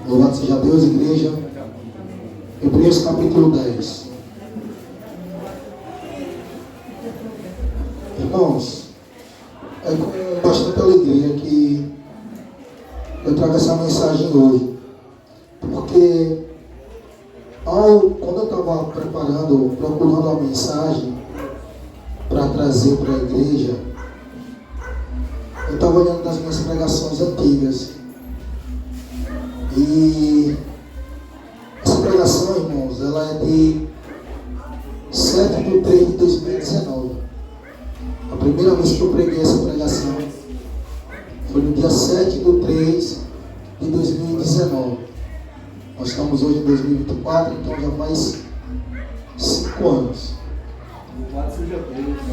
Louvado seja Deus, igreja. Hebreus capítulo 10. Irmãos, é com bastante alegria que eu trago essa mensagem hoje. Porque quando eu estava procurando a mensagem para trazer para a igreja, eu estava olhando das minhas pregações antigas. E essa pregação, irmãos, ela é de 7/3/2019. A primeira vez que eu preguei essa pregação foi no dia 7/3/2019. Nós estamos hoje em 2024, então já faz 5 anos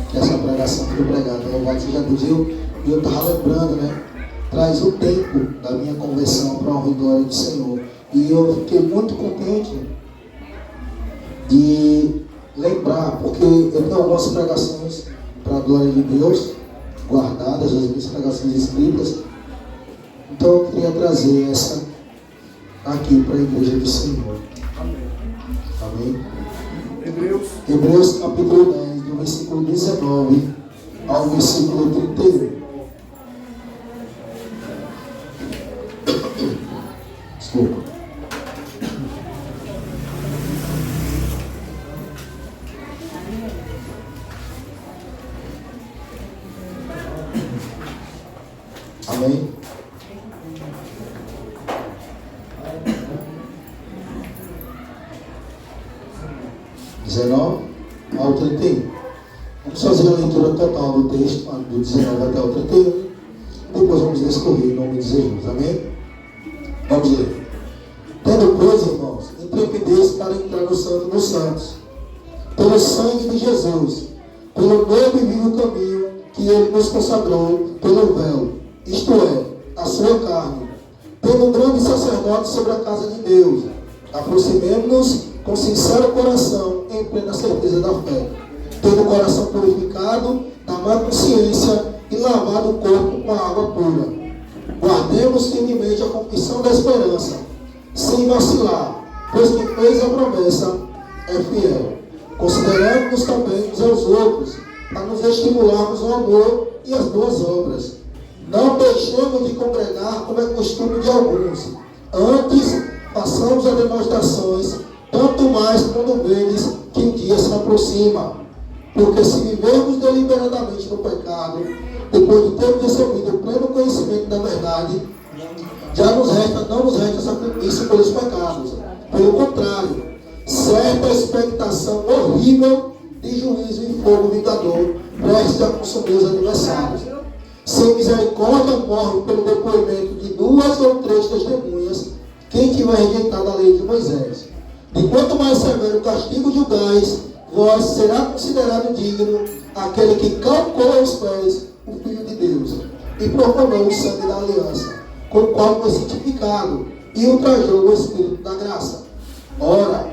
que essa pregação foi pregada. Louvado seja Deus. E eu estava lembrando, né? Traz o tempo da minha conversão para a honra e glória do Senhor. E eu fiquei muito contente de lembrar, porque eu tenho algumas pregações para a glória de Deus, guardadas, as minhas pregações escritas. Então eu queria trazer essa aqui para a igreja do Senhor. Amém? Hebreus capítulo 10, do versículo 19 ao versículo 31. Desculpa. Amém? Ao 31. Vamos fazer a leitura total do texto, do 19 até o 31. Depois vamos discorrer em nome de Jesus. Amém? Vamos ler. Tendo, pois, irmãos, intrepidez para entrar no Santo dos Santos, pelo sangue de Jesus, pelo novo e vivo caminho que Ele nos consagrou pelo véu, isto é, a sua carne, tendo um grande sacerdote sobre a casa de Deus, aproximemo-nos com sincero coração, em plena certeza da fé, tendo o coração purificado da má consciência e lavado o corpo com a água pura. Guardemos firmemente a confissão da esperança, sem vacilar, pois quem fez a promessa é fiel. Consideramos-nos também uns aos outros, para nos estimularmos ao amor e às boas obras. Não deixemos de congregar como é costume de alguns. Antes, façamos as demonstrações, tanto mais quando vedes que o dia se aproxima. Porque se vivermos deliberadamente no pecado, depois de termos recebido o pleno conhecimento da verdade, não nos resta sacrifício pelos pecados. Pelo contrário, certa expectação horrível de juízo e fogo vingador prestes a consumir os adversários. Sem misericórdia morre pelo depoimento de 2 ou 3 testemunhas quem tiver rejeitado a lei de Moisés. De quanto mais severo castigo julgais, vós será considerado digno aquele que calcou aos pés o Filho de Deus e profanou o sangue da aliança, com o qual foi santificado e ultrajou o Espírito da graça. Ora,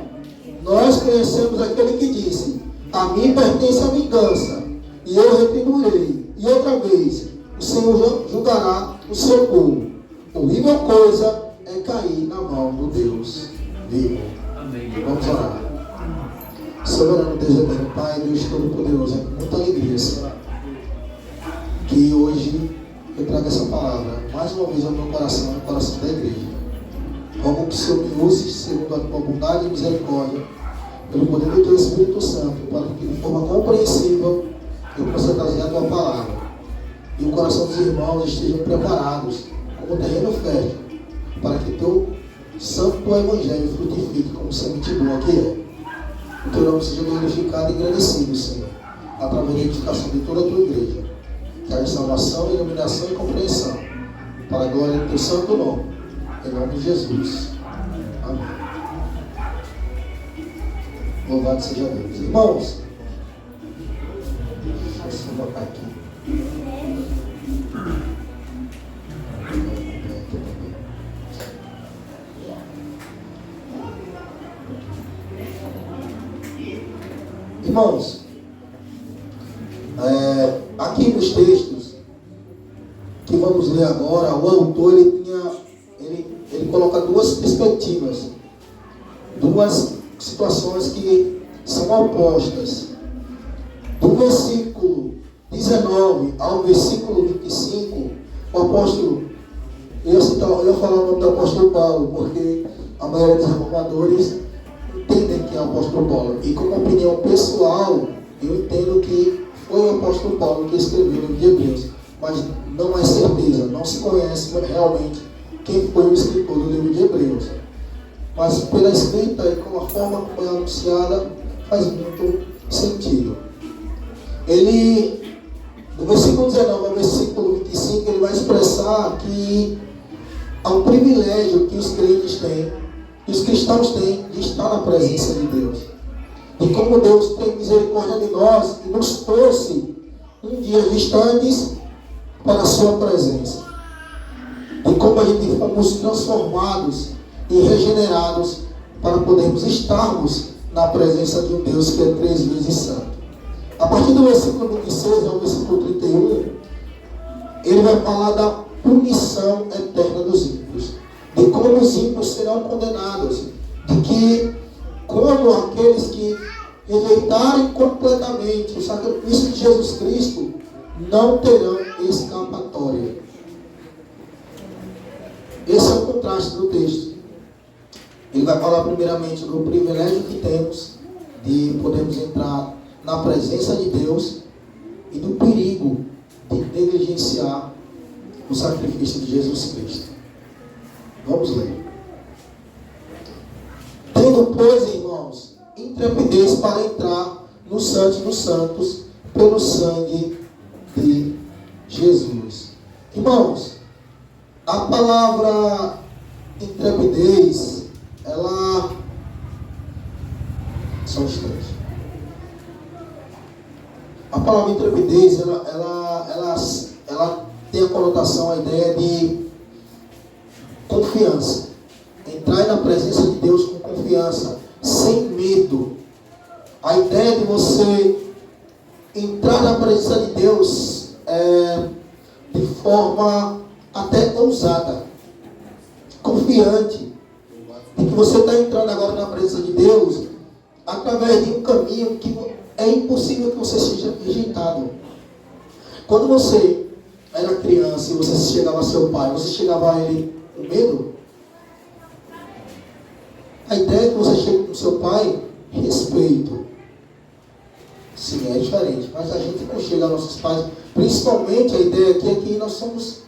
nós conhecemos aquele que disse: a mim pertence a vingança, e eu retribuirei. E outra vez, o Senhor julgará o seu povo. Horrível coisa é cair na mão do Deus vivo. Amém. Vamos orar. Soberano Deus eterno, Pai, Deus Todo-Poderoso, é com muita alegria, Senhor, que hoje eu trago essa palavra mais uma vez ao meu coração, no coração da igreja. Rogo que o Senhor me use segundo a tua bondade e misericórdia, pelo poder do teu Espírito Santo, para que de forma compreensível eu possa trazer a tua palavra e o coração dos irmãos estejam preparados como terreno fértil, para que teu santo evangelho frutifique como semente boa que é. O teu nome seja glorificado e engrandecido, Senhor, através da edificação de toda a tua igreja. Que haja salvação, iluminação e compreensão, para a glória do teu santo nome, em nome de Jesus. Amém. Louvado seja Deus. Irmãos, deixa eu botar aqui. Irmãos, aqui nos textos que vamos ler agora, o autor ele coloca duas perspectivas, duas situações que são opostas. Do versículo 19 ao versículo 25, o apóstolo, eu ia falar o nome do apóstolo Paulo, porque a maioria dos reformadores entendem que é o apóstolo Paulo. E como opinião pessoal, eu entendo que foi o apóstolo Paulo que escreveu o livro de Hebreus. Mas não é certeza, não se conhece realmente quem foi o escritor do livro de Hebreus. Mas pela escrita e com a forma como é anunciada, faz muito sentido. Ele, do versículo 19 ao versículo 25, ele vai expressar que há um privilégio que os crentes têm, que os cristãos têm, de estar na presença de Deus. E como Deus tem misericórdia de nós e nos trouxe um dia distantes para a sua presença. E como a gente fomos transformados e regenerados para podermos estarmos na presença de um Deus que é 3 vezes santo. A partir do versículo 26 ao versículo 31, ele vai falar da punição eterna dos ímpios, de como os ímpios serão condenados, de que quando aqueles que rejeitarem completamente o sacrifício de Jesus Cristo, não terão escapatória. Esse é o contraste do texto. Ele vai falar primeiramente do privilégio que temos de podermos entrar na presença de Deus e do perigo de negligenciar o sacrifício de Jesus Cristo. Vamos ler. Tendo, pois, irmãos, intrepidez para entrar no Santo dos Santos pelo sangue de Jesus. Irmãos, a palavra intrepidez, ela... Só um instante. A palavra intrepidez, ela tem a conotação, a ideia de confiança. Entrar na presença de Deus com confiança, sem medo. A ideia de você entrar na presença de Deus de forma até ousada, confiante, de que você está entrando agora na presença de Deus através de um caminho que é impossível que você seja rejeitado. Quando você era criança e você chegava a seu pai, você chegava a ele com medo? A ideia é que você chega com seu pai, respeito. Sim, é diferente. Mas a gente não chega aos nossos pais. Principalmente a ideia aqui é que nós somos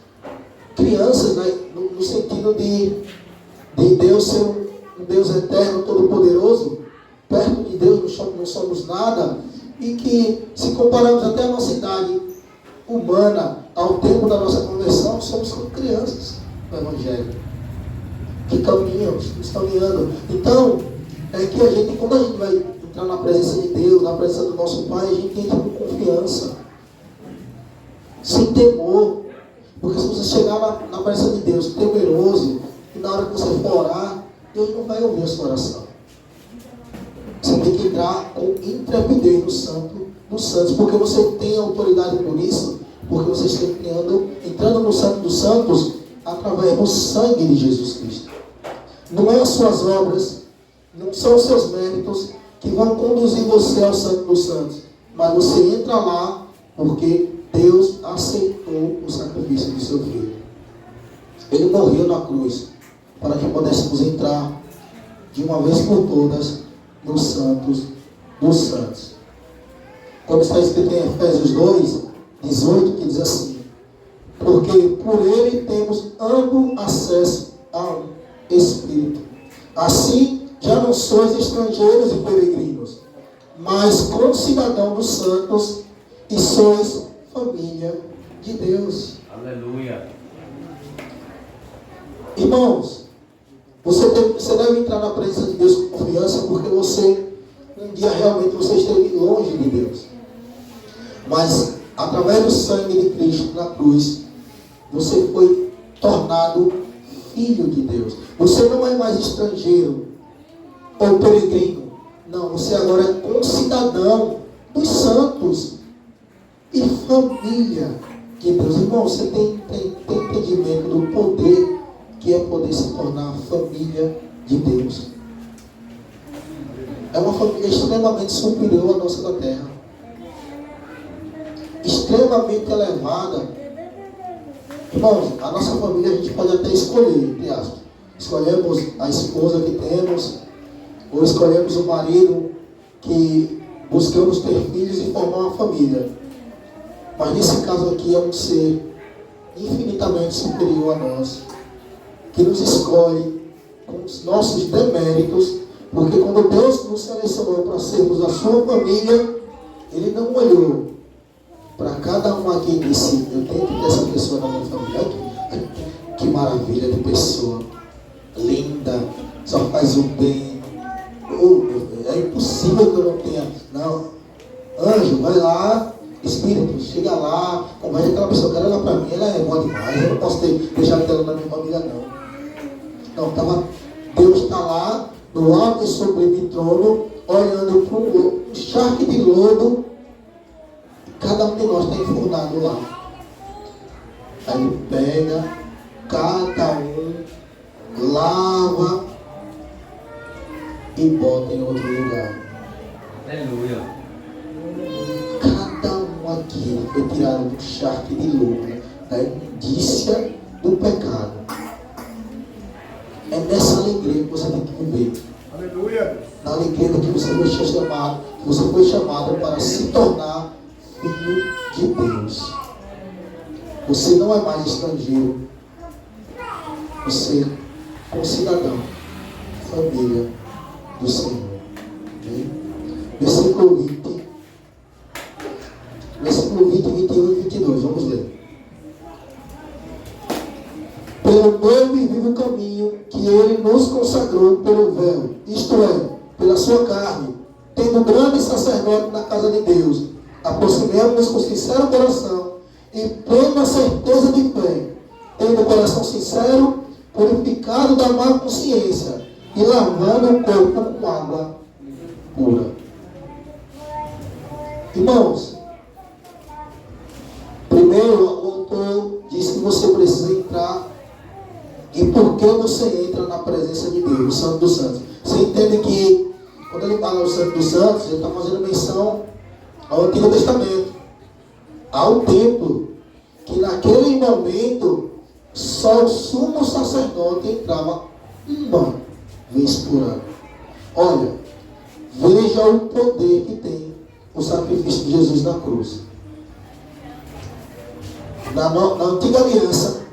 crianças, né? No sentido de Deus ser um Deus eterno, todo-poderoso. Perto de Deus não somos nada. E que, se compararmos até a nossa idade humana ao tempo da nossa conversão, somos como crianças no Evangelho. Que caminhamos, estamos caminhando. Então, é que a gente, quando a gente vai entrar na presença de Deus, na presença do nosso Pai, a gente entra com confiança, sem temor. Porque se você chegar na presença de Deus temeroso, e na hora que você for orar, Deus não vai ouvir a sua oração. Você tem que entrar com intrepidez no Santos, porque você tem autoridade por isso, porque você está entrando no Santo dos Santos através do sangue de Jesus Cristo. Não é as suas obras, não são os seus méritos que vão conduzir você ao Santo dos Santos, mas você entra lá porque Deus aceitou o sacrifício do seu Filho. Ele morreu na cruz para que pudéssemos entrar de uma vez por todas no Santos dos Santos. Como está escrito em Efésios 2, 18, que diz assim: porque por ele temos amplo acesso ao Espírito. Assim, já não sois estrangeiros e peregrinos, mas concidadãos dos santos e sois família de Deus. Aleluia. Irmãos, você deve entrar na presença de Deus com confiança, porque um dia realmente você esteve longe de Deus. Mas, através do sangue de Cristo na cruz, você foi tornado filho de Deus. Você não é mais estrangeiro ou peregrino. Não, você agora é concidadão dos santos e família de Deus. Irmão, você tem entendimento do poder que é poder se tornar família de Deus. É uma família extremamente superior à nossa da terra. Extremamente elevada. Irmãos, a nossa família a gente pode até escolher, entre aspas. Escolhemos a esposa que temos, ou escolhemos o marido que buscamos ter filhos e formar uma família. Mas nesse caso aqui é um ser infinitamente superior a nós, que nos escolhe com os nossos deméritos, porque quando Deus nos selecionou para sermos a sua família, Ele não olhou para cada um aqui e disse: eu tenho que ter essa pessoa na minha família. Que maravilha de pessoa, linda, só faz o bem. Oh, meu Deus, é impossível que eu não tenha. Não, anjo, vai lá. Espírito, chega lá, conversa com aquela pessoa, quero olhar para mim, ela é boa demais, eu não posso deixar ela na minha família, não. Não, Deus está lá, no alto e sublime trono, olhando para um charque de lodo, cada um de nós está enfurnado lá. Aí Ele pega, cada um, lava e bota em outro lugar. Aleluia. Aqui foi tirado do charque de lodo, da imundícia do pecado. É nessa alegria que você tem que viver. Aleluia. Na alegria que você foi chamado para se tornar filho de Deus. Você não é mais estrangeiro. Você é um cidadão, família do Senhor. Okay? Versículo 20. Versículo 20, 21 e 22, vamos ler. Pelo novo e vivo caminho que Ele nos consagrou pelo véu, isto é, pela sua carne, tendo grande sacerdote na casa de Deus, aproximemo-nos com sincero coração e plena certeza de fé, tendo o coração sincero, purificado da má consciência e lavando o corpo com água pura. Irmãos, primeiro, o autor diz que você precisa entrar. E por que você entra na presença de Deus, o Santo dos Santos? Você entende que, quando ele fala o Santo dos Santos, ele está fazendo menção ao Antigo Testamento, ao templo, que naquele momento, só o sumo sacerdote entrava uma vez por ano. Olha, veja o poder que tem o sacrifício de Jesus na cruz. Na antiga aliança,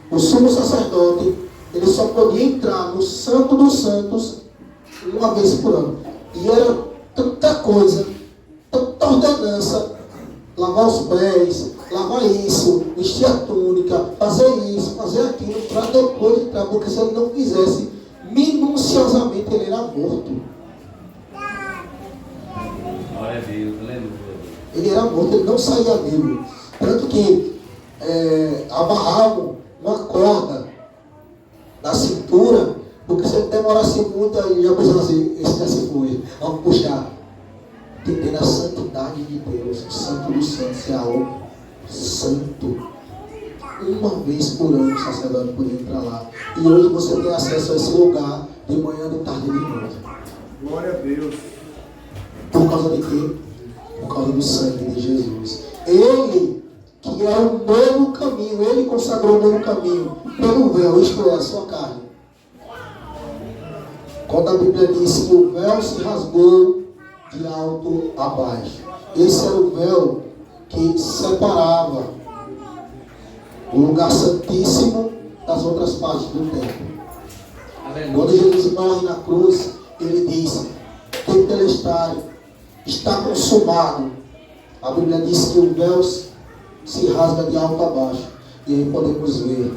o sumo sacerdote, ele só podia entrar no Santo dos Santos uma vez por ano. E era tanta coisa, tanta ordenança, lavar os pés, lavar isso, vestir a túnica, fazer isso, fazer aquilo, para depois entrar, porque se ele não fizesse minuciosamente, ele era morto. Glória a Deus, aleluia. Ele era morto, ele não saía vivo. Tanto que amarravam uma corda na cintura, porque se ele demorasse muito, aí já pensava assim, esse já se foi, vamos puxar. Entendendo a santidade de Deus, o Santo dos Santos é algo santo. Uma vez por ano o sacerdote podia entrar lá. E hoje você tem acesso a esse lugar de manhã, de tarde e de noite. Glória a Deus. Por causa de quê? Por causa do sangue de Jesus. Ele, que é o novo caminho, Ele consagrou o novo caminho pelo véu, isto é, a sua carne. Quando a Bíblia diz que o véu se rasgou de alto a baixo. Esse era o véu que separava o lugar santíssimo das outras partes do templo. Quando Jesus morre na cruz, Ele diz: tetelestai, está consumado. A Bíblia diz que o véu se rasga de alto a baixo. E aí podemos ver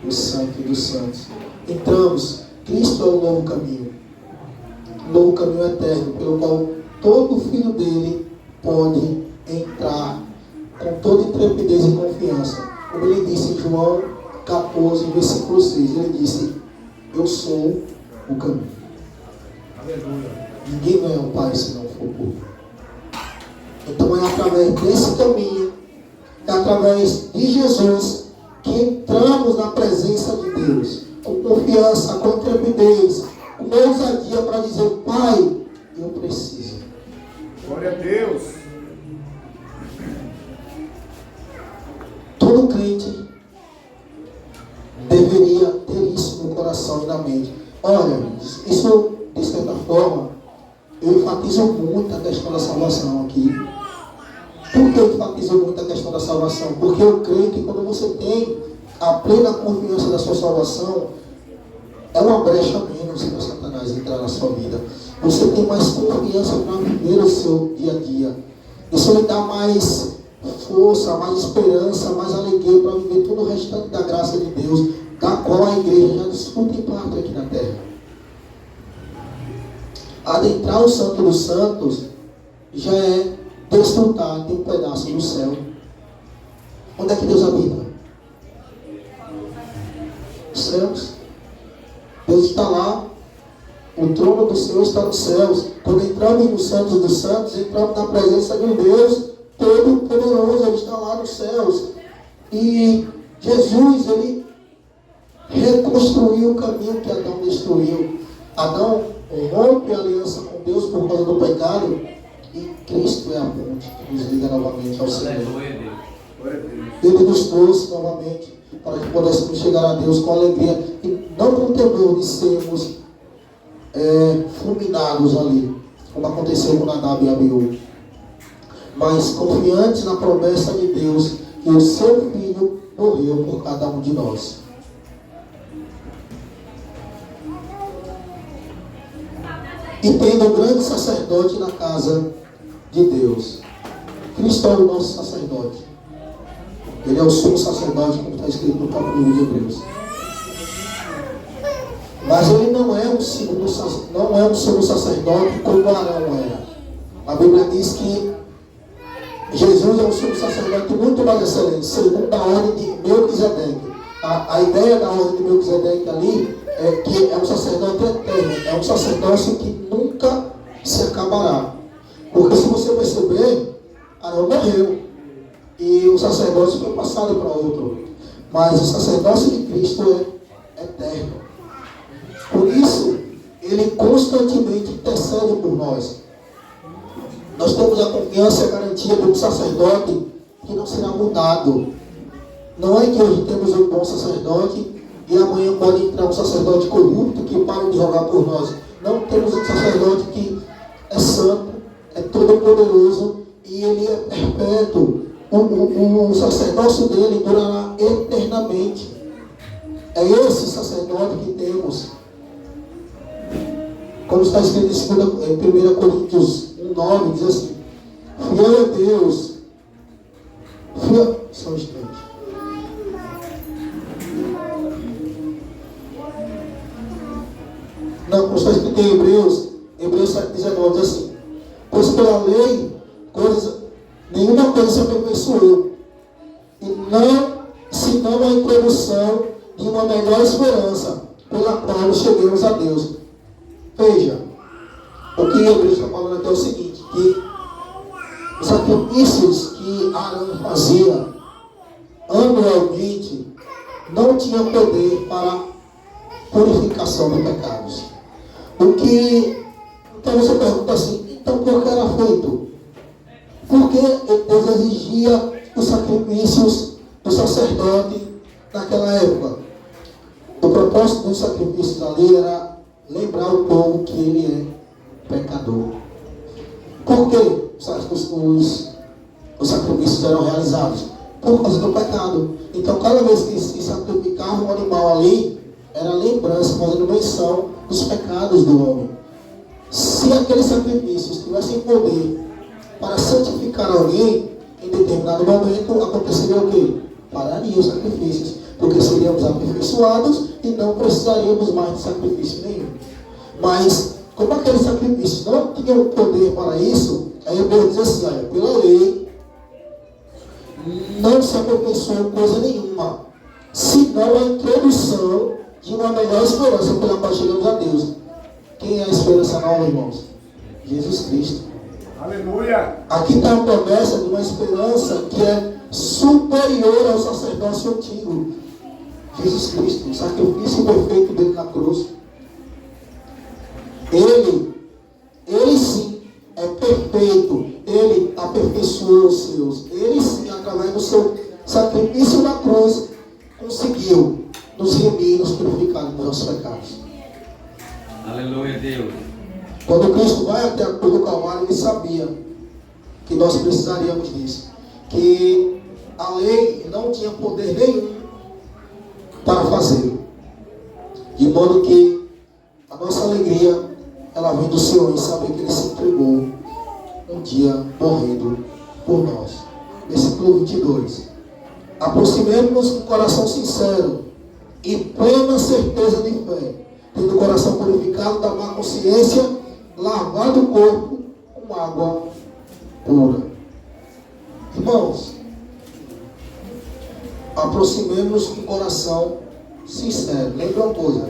o Santo dos Santos. Entramos. Cristo é o novo caminho. O novo caminho eterno, pelo qual todo filho dele pode entrar com toda intrepidez e confiança. Como ele disse em João 14, versículo 6, ele disse: eu sou o caminho. Aleluia. Ninguém vai ao Pai se não for por mim. Então é através desse caminho, é através de Jesus, que entramos na presença de Deus. com confiança, com intrepidez, com ousadia para dizer: Pai, eu preciso. Glória a Deus. Todo crente deveria ter isso no coração e na mente. Olha, isso, de certa forma, eu enfatizo muito a questão da salvação aqui. Por que eu enfatizo muito a questão da salvação? Porque eu creio que quando você tem a plena confiança da sua salvação, é uma brecha menos para Satanás entrar na sua vida. Você tem mais confiança para viver o seu dia a dia. Isso lhe dá mais força, mais esperança, mais alegria para viver todo o restante da graça de Deus, da qual a igreja já desfruta em parte aqui na terra. Adentrar o Santo dos Santos já é desfrutar de um pedaço do céu. Onde é que Deus habita? Os céus. Deus está lá. O trono do Senhor está nos céus. Quando entramos no Santo dos Santos, entramos na presença de um Deus Todo-Poderoso. Ele está lá nos céus. E Jesus, ele reconstruiu o caminho que Adão destruiu. Adão rompe a aliança com Deus por causa do pecado. E Cristo é a ponte que nos liga novamente ao Senhor. Aleluia, Deus. Ele nos trouxe novamente para que pudéssemos chegar a Deus com alegria e não com temor de sermos fulminados ali, como aconteceu com Nadab e Abiú, mas confiantes na promessa de Deus que o seu Filho morreu por cada um de nós. E tendo um grande sacerdote na casa de Deus. Cristo é o nosso sacerdote. Ele é o sumo sacerdote, como está escrito no próprio livro de Hebreus. Mas ele não é um sumo sacerdote como Arão era. A Bíblia diz que Jesus é um sumo sacerdote muito mais excelente, segundo a ordem de Melquisedeque. A ideia da ordem de Melquisedeque ali é que é um sacerdote eterno, é um sacerdócio que nunca se acabará. Porque se você perceber, Arão morreu e o sacerdócio foi passado para outro. Mas o sacerdócio de Cristo é eterno. Por isso, ele constantemente intercede por nós. Nós temos a confiança e a garantia de um sacerdote que não será mudado. Não é que hoje temos um bom sacerdote e amanhã pode entrar um sacerdote corrupto que para de jogar por nós. Não, temos um sacerdote que é santo, é todo-poderoso e ele é perpétuo. O sacerdócio dele durará eternamente. É esse sacerdote que temos. Como está escrito em 1 Coríntios 1:9, diz assim: fiel é Deus. Só um instante. Não, como está escrito em Hebreus 7:19, diz assim: pois pela lei, nenhuma coisa se aperfeiçoou, e não, senão a introdução de uma melhor esperança, pela qual cheguemos a Deus. Veja, o que Hebreus está falando aqui é o seguinte, que os sacrifícios que Arão fazia anualmente não tinham poder para purificação de pecados. Então você pergunta assim, então por que era feito? Porque Deus exigia os sacrifícios do sacerdote naquela época. O propósito dos sacrifícios ali era lembrar o povo que ele é pecador. Por que os sacrifícios eram realizados? Por causa do pecado. Então cada vez que se sacrificava um animal ali, era lembrança, fazendo menção dos pecados do homem. Se aqueles sacrifícios tivessem poder para santificar alguém, em determinado momento aconteceria o quê? Parariam os sacrifícios, porque seríamos aperfeiçoados e não precisaríamos mais de sacrifício nenhum. Mas, como aqueles sacrifícios não tinham poder para isso, aí Deus diz assim, olha, pela lei, não se aperfeiçoou coisa nenhuma, senão a introdução de uma melhor esperança pela qual chegamos a Deus. Quem é a esperança nova, irmãos? Jesus Cristo. Aleluia! Aqui está a promessa de uma esperança que é superior ao sacerdócio antigo. Jesus Cristo, o sacrifício perfeito dele na cruz. Ele sim é perfeito, ele aperfeiçoou os seus. Ele sim, através do seu sacrifício na cruz, conseguiu nos remir, nos purificar dos nossos pecados. Aleluia, Deus. Quando Cristo vai até a cruz do Calvário, ele sabia que nós precisaríamos disso. Que a lei não tinha poder nenhum para fazê-lo. De modo que a nossa alegria, ela vem do Senhor em saber que Ele se entregou um dia morrendo por nós. Versículo 22. Aproximemo-nos com coração sincero e plena certeza de fé, tendo o coração purificado da má consciência, lavado o corpo com água pura. Irmãos, aproximemos-nos com coração sincero. Lembra uma coisa: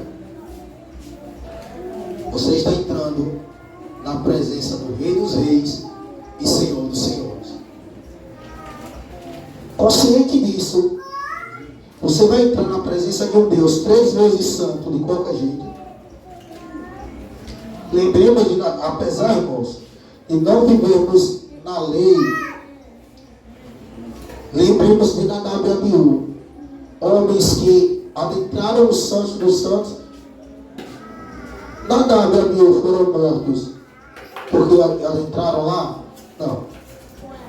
você está entrando na presença do Rei dos Reis e Senhor dos Senhores. Consciente disso, você vai entrar na presença de um Deus 3 vezes santo de qualquer jeito. Lembremos de, apesar, irmãos, de não vivermos na lei, lembremos de Nadab e Abiú, homens que adentraram os santos dos santos. Nadab e Abiú foram mortos porque adentraram lá? Não.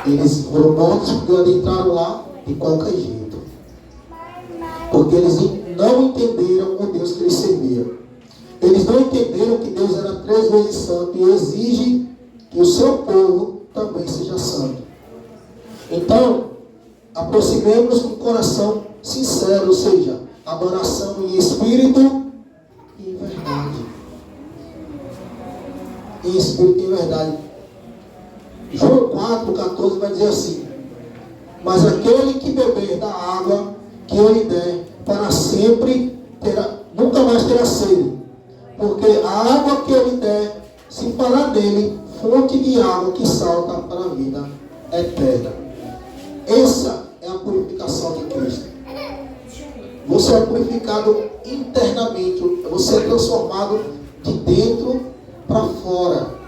Eles foram mortos porque adentraram lá de qualquer jeito. Porque eles não entenderam o Deus que eles serviam. Eles não entenderam que Deus era 3 vezes santo e exige que o seu povo também seja santo. Então, aproximemos-nos com coração sincero, ou seja, adoração em espírito e em verdade. Em espírito e em verdade. João 4,14 vai dizer assim: mas aquele que beber da água que eu lhe der, para sempre nunca mais terá sede, porque a água que eu lhe der se fará nele fonte de água que salta para a vida eterna. Essa é a purificação de Cristo. Você é purificado internamente, você é transformado de dentro para fora.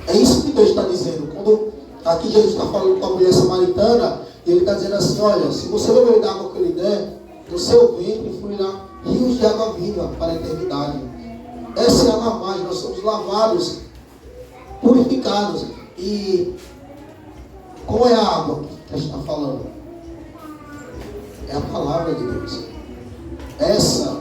É isso que Deus está dizendo. Quando aqui Jesus está falando com a mulher samaritana, ele está dizendo assim: olha, se você beber da água que eu lhe der, do seu ventre fluirá rios de água viva para a eternidade. Essa é a lavagem, nós somos lavados, purificados. E qual é a água que a gente está falando? É a palavra de Deus. Essa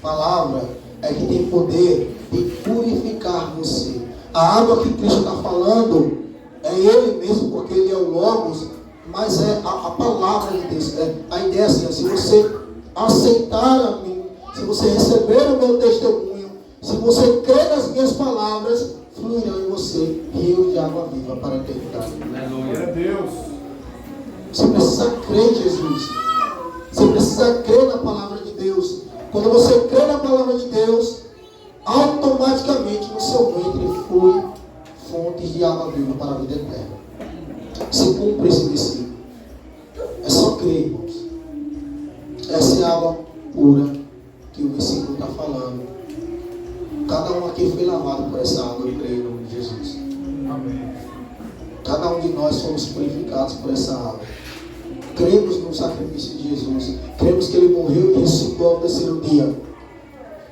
palavra é que tem poder de purificar você. A água que Cristo está falando é Ele mesmo, porque Ele é o Logos, mas é a palavra de Deus. A ideia é assim: se você aceitar a mim, se você receber o meu testemunho, se você crer nas minhas palavras, fluirão em você rios de água viva para a eternidade. Glória a Deus. Você precisa crer em Jesus. Você precisa crer na palavra de Deus. Quando você crê na palavra de Deus, automaticamente no seu ventre flui fontes de água viva para a vida eterna. Se cumpre esse versículo. É só crer, irmãos. Essa é a água pura que o versículo está falando. Cada um aqui foi lavado por essa água, eu creio, em nome de Jesus. Amém. Cada um de nós fomos purificados por essa água. Cremos no sacrifício de Jesus. Cremos que Ele morreu e ressuscitou ao 3º dia.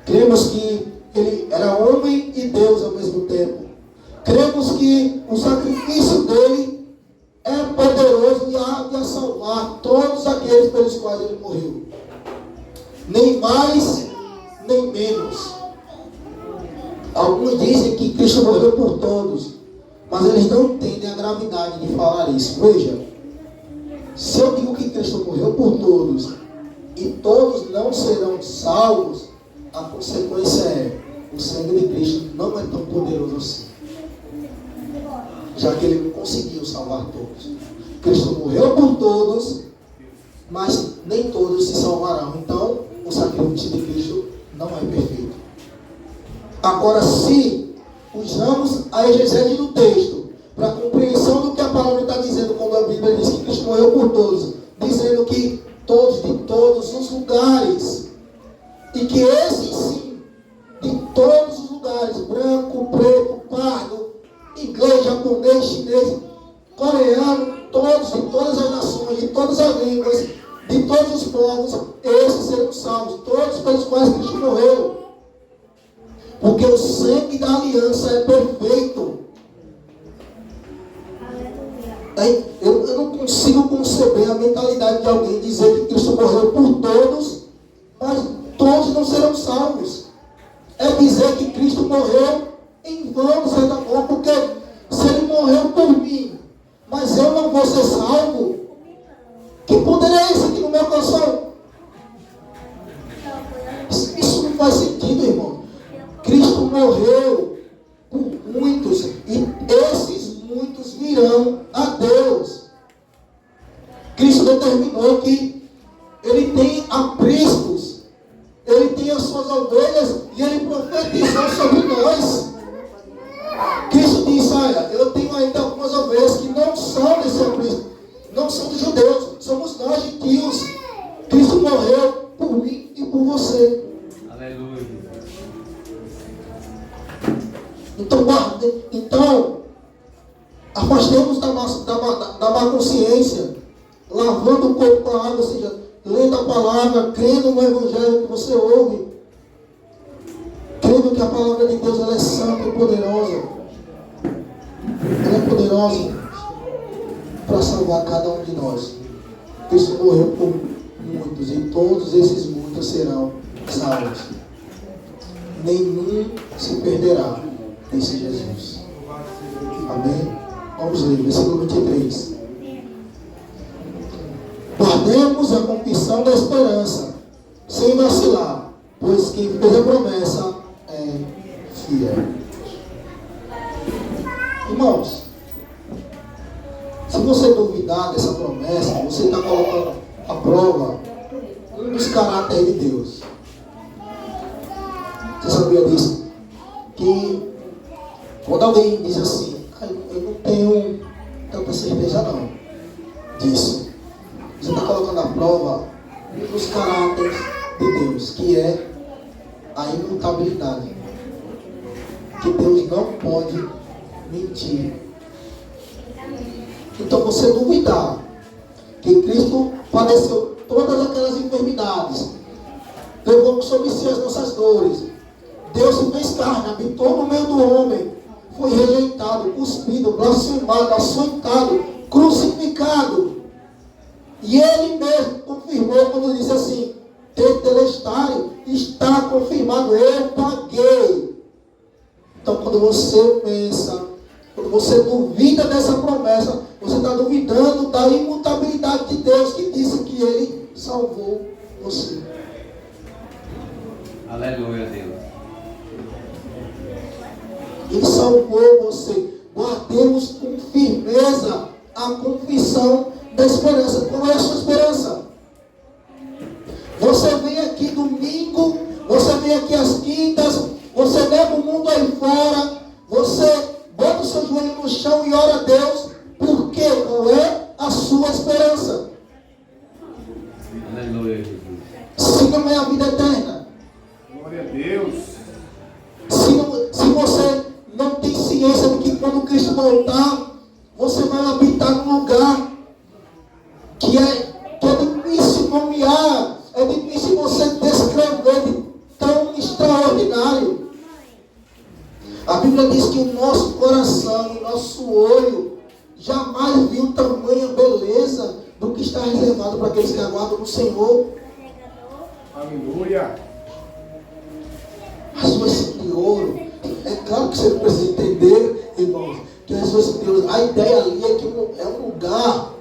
Cremos que Ele era homem e Deus ao mesmo tempo. Cremos que o sacrifício dele é poderoso e há de salvar todos aqueles pelos quais Ele morreu. Nem mais, nem menos. Alguns dizem que Cristo morreu por todos, mas eles não entendem a gravidade de falar isso. Veja, se eu digo que Cristo morreu por todos e todos não serão salvos, a consequência é: o sangue de Cristo não é tão poderoso assim, já que Ele não conseguiu salvar todos. Cristo morreu por todos, mas nem todos se salvarão. Então, o sacrifício de Cristo não é perfeito. Agora, se usamos a exegese do texto para a compreensão do que a palavra está dizendo, quando a Bíblia diz que Cristo morreu por todos, dizendo todos, de todas as nações, de todas as línguas, de todos os povos, esses serão salvos, todos pelos quais Cristo morreu. Porque o sangue da aliança é perfeito. Eu não consigo conceber a mentalidade de alguém dizer que Cristo morreu por todos, mas todos não serão salvos. É dizer que Cristo morreu em vão, de certa forma, porque se Ele morreu por mim, mas eu não vou ser salvo, que poder é esse aqui no meu coração? Isso não faz sentido, irmão. Cristo morreu por muitos, e esses muitos virão a Deus. Cristo determinou que Ele tem apriscos, Ele tem as suas ovelhas, e Ele profetizou sobre nós. Cristo disse: olha, eu tenho ainda algumas ovelhas que não são desse aprisco, não são dos judeus, somos nós gentios. Cristo morreu por mim e por você. Aleluia. Então afastemos da má consciência, lavando o corpo com a água, ou seja, lendo a palavra, crendo no Evangelho que você ouve, crendo que a palavra de Deus ela é santa e poderosa. Ela é poderosa para salvar cada um de nós. Cristo morreu por muitos, e todos esses muitos serão salvos. Nenhum se perderá, disse Jesus. Amém? Vamos ler, versículo 23. Guardemos a confissão da esperança, sem vacilar, pois quem fez a promessa é fiel. Irmãos, se você duvidar dessa promessa, você está colocando à prova um dos caracteres de Deus. Você sabia disso? Que quando alguém diz assim: eu não tenho tanta certeza não disso, você está colocando à prova um dos caracteres de Deus, que é a imutabilidade. Que Deus não pode mentir. Então, você duvidar que Cristo padeceu todas aquelas enfermidades, levou sobre si as nossas dores, Deus se fez carne, habitou no meio do homem, foi rejeitado, cuspido, blasfemado, açoitado, crucificado, e Ele mesmo confirmou quando disse assim: tetelestai, está confirmado, eu paguei. Então, quando você pensa, quando você duvida dessa promessa, você está duvidando da imutabilidade de Deus, que disse que Ele salvou você. Aleluia, Deus. Ele salvou você. Guardemos com firmeza a confissão da esperança. Qual é a sua esperança? Você vem aqui domingo, você vem aqui às quintas, você leva o mundo aí fora, você bota o seu joelho no chão e ora a Deus. Por quê? Qual é a sua esperança? Aleluia, Jesus. Se não é a vida eterna. Glória a Deus. Se você não tem ciência de que quando Cristo voltar, você vai habitar num lugar que é difícil nomear, é difícil você descrever de tão extraordinário. A Bíblia diz que o nosso coração, o nosso olho, jamais viu tamanha beleza do que está reservado para aqueles que aguardam no Senhor. Aleluia. As ruas são de ouro. É claro que você não precisa entender, irmãos, que as ruas são de ouro. A ideia ali é que é um lugar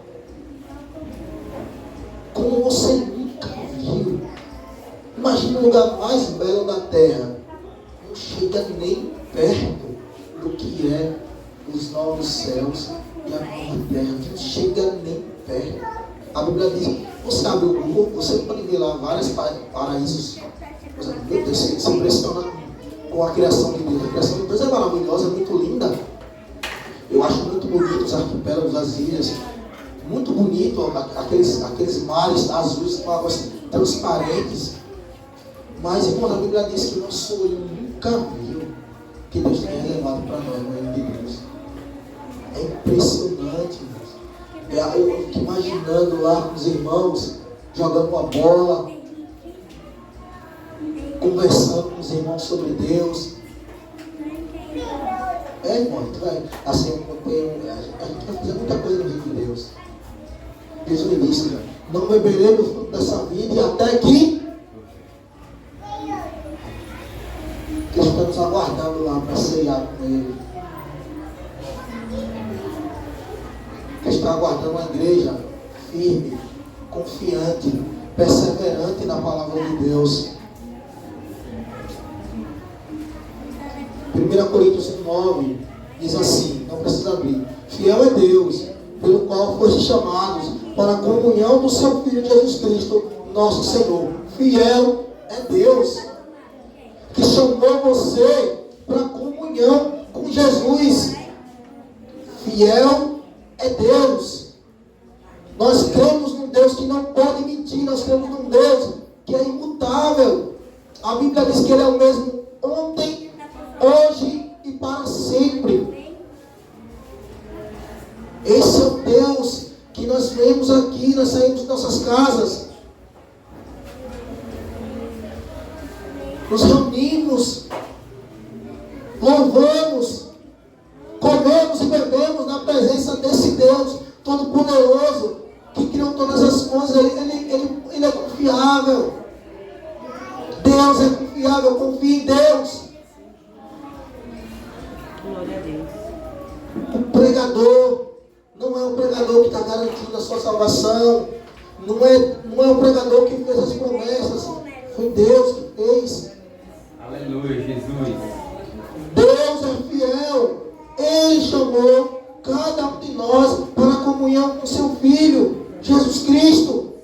como você nunca viu. Imagina o lugar mais belo da terra. Não chega nem perto do que é os novos céus e a nova terra. Não chega nem perto. A Bíblia diz, você abre o Google, você pode ver lá vários paraísos. Meu Deus, você se impressiona com a criação de Deus. A criação de Deus é maravilhosa, é muito linda. Eu acho muito bonito os arquipélagos, as ilhas. Muito bonito aqueles mares azuis com águas transparentes. Mas, irmão, a Bíblia diz que nosso olho nunca viu que Deus tenha reservado para nós no reino de Deus. É impressionante, irmãos. Eu fico imaginando lá com os irmãos, jogando uma bola, conversando com os irmãos sobre Deus. Irmão, assim, a gente vai fazer muita coisa no reino de Deus. Diz o início, não beberei do fruto dessa vida e até que estamos aguardando lá para ceiar com Ele. Que está aguardando uma igreja firme, confiante, perseverante na palavra de Deus. 1 Coríntios 9 diz assim, não precisa abrir: fiel é Deus, pelo qual foste chamados para a comunhão do seu Filho Jesus Cristo, nosso Senhor. Fiel é Deus, que chamou você para a comunhão com Jesus. Fiel é Deus. Nós cremos num Deus que não pode mentir, nós cremos num Deus que é imutável. A Bíblia diz que Ele é o mesmo ontem, hoje e para sempre. Esse é o Deus que nós vemos aqui, nós saímos de nossas casas, nos reunimos, louvamos, comemos e bebemos na presença desse Deus Todo-Poderoso, que criou todas as coisas. Ele é confiável. Deus é confiável, confie em Deus. Glória a Deus. O pregador não é o pregador que está garantindo a sua salvação. Não é o pregador que fez as promessas. Foi Deus que fez. Aleluia, Jesus. Deus é fiel. Ele chamou cada um de nós para a comunhão com seu Filho, Jesus Cristo.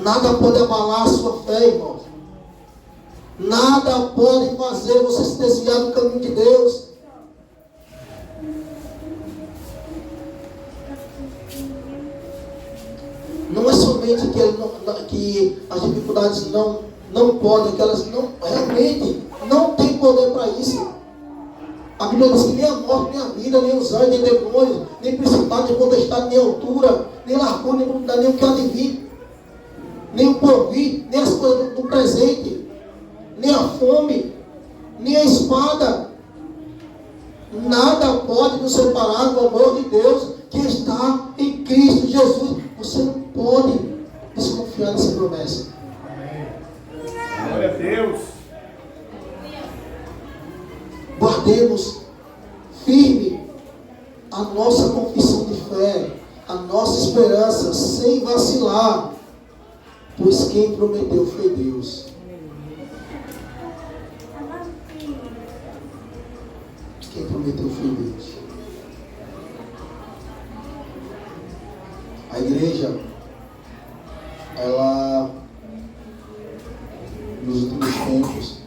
Nada pode abalar a sua fé, irmãos. Nada pode fazer você se desviar do caminho de Deus. Não é somente que as dificuldades não podem, que elas realmente não têm poder para isso. A Bíblia diz que nem a morte, nem a vida, nem os anjos, nem demônios, nem principado, nem potestade, nem altura, nem largura, nem profundidade, nem o que há de vir, nem o porvir, nem as coisas do presente, nem a fome, nem a espada. Nada pode nos separar do amor de Deus que está em Cristo Jesus. Você não pode desconfiar dessa promessa. Glória a Deus. Guardemos firme a nossa confissão de fé, a nossa esperança, sem vacilar, pois quem prometeu foi Deus. Quem prometeu foi Deus. A igreja, ela, nos últimos tempos,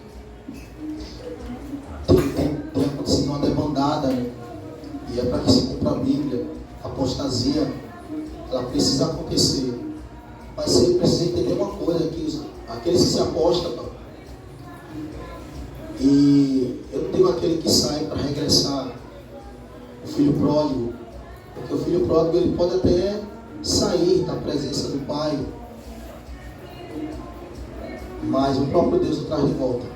tem acontecido uma debandada, né? E é para que se cumpra a Bíblia. A apostasia, ela precisa acontecer. Mas você precisa entender uma coisa, que aqueles que se apostam, e eu não digo aquele que sai para regressar, o filho pródigo, porque o filho pródigo ele pode até sair da presença do pai, mas o próprio Deus o traz de volta.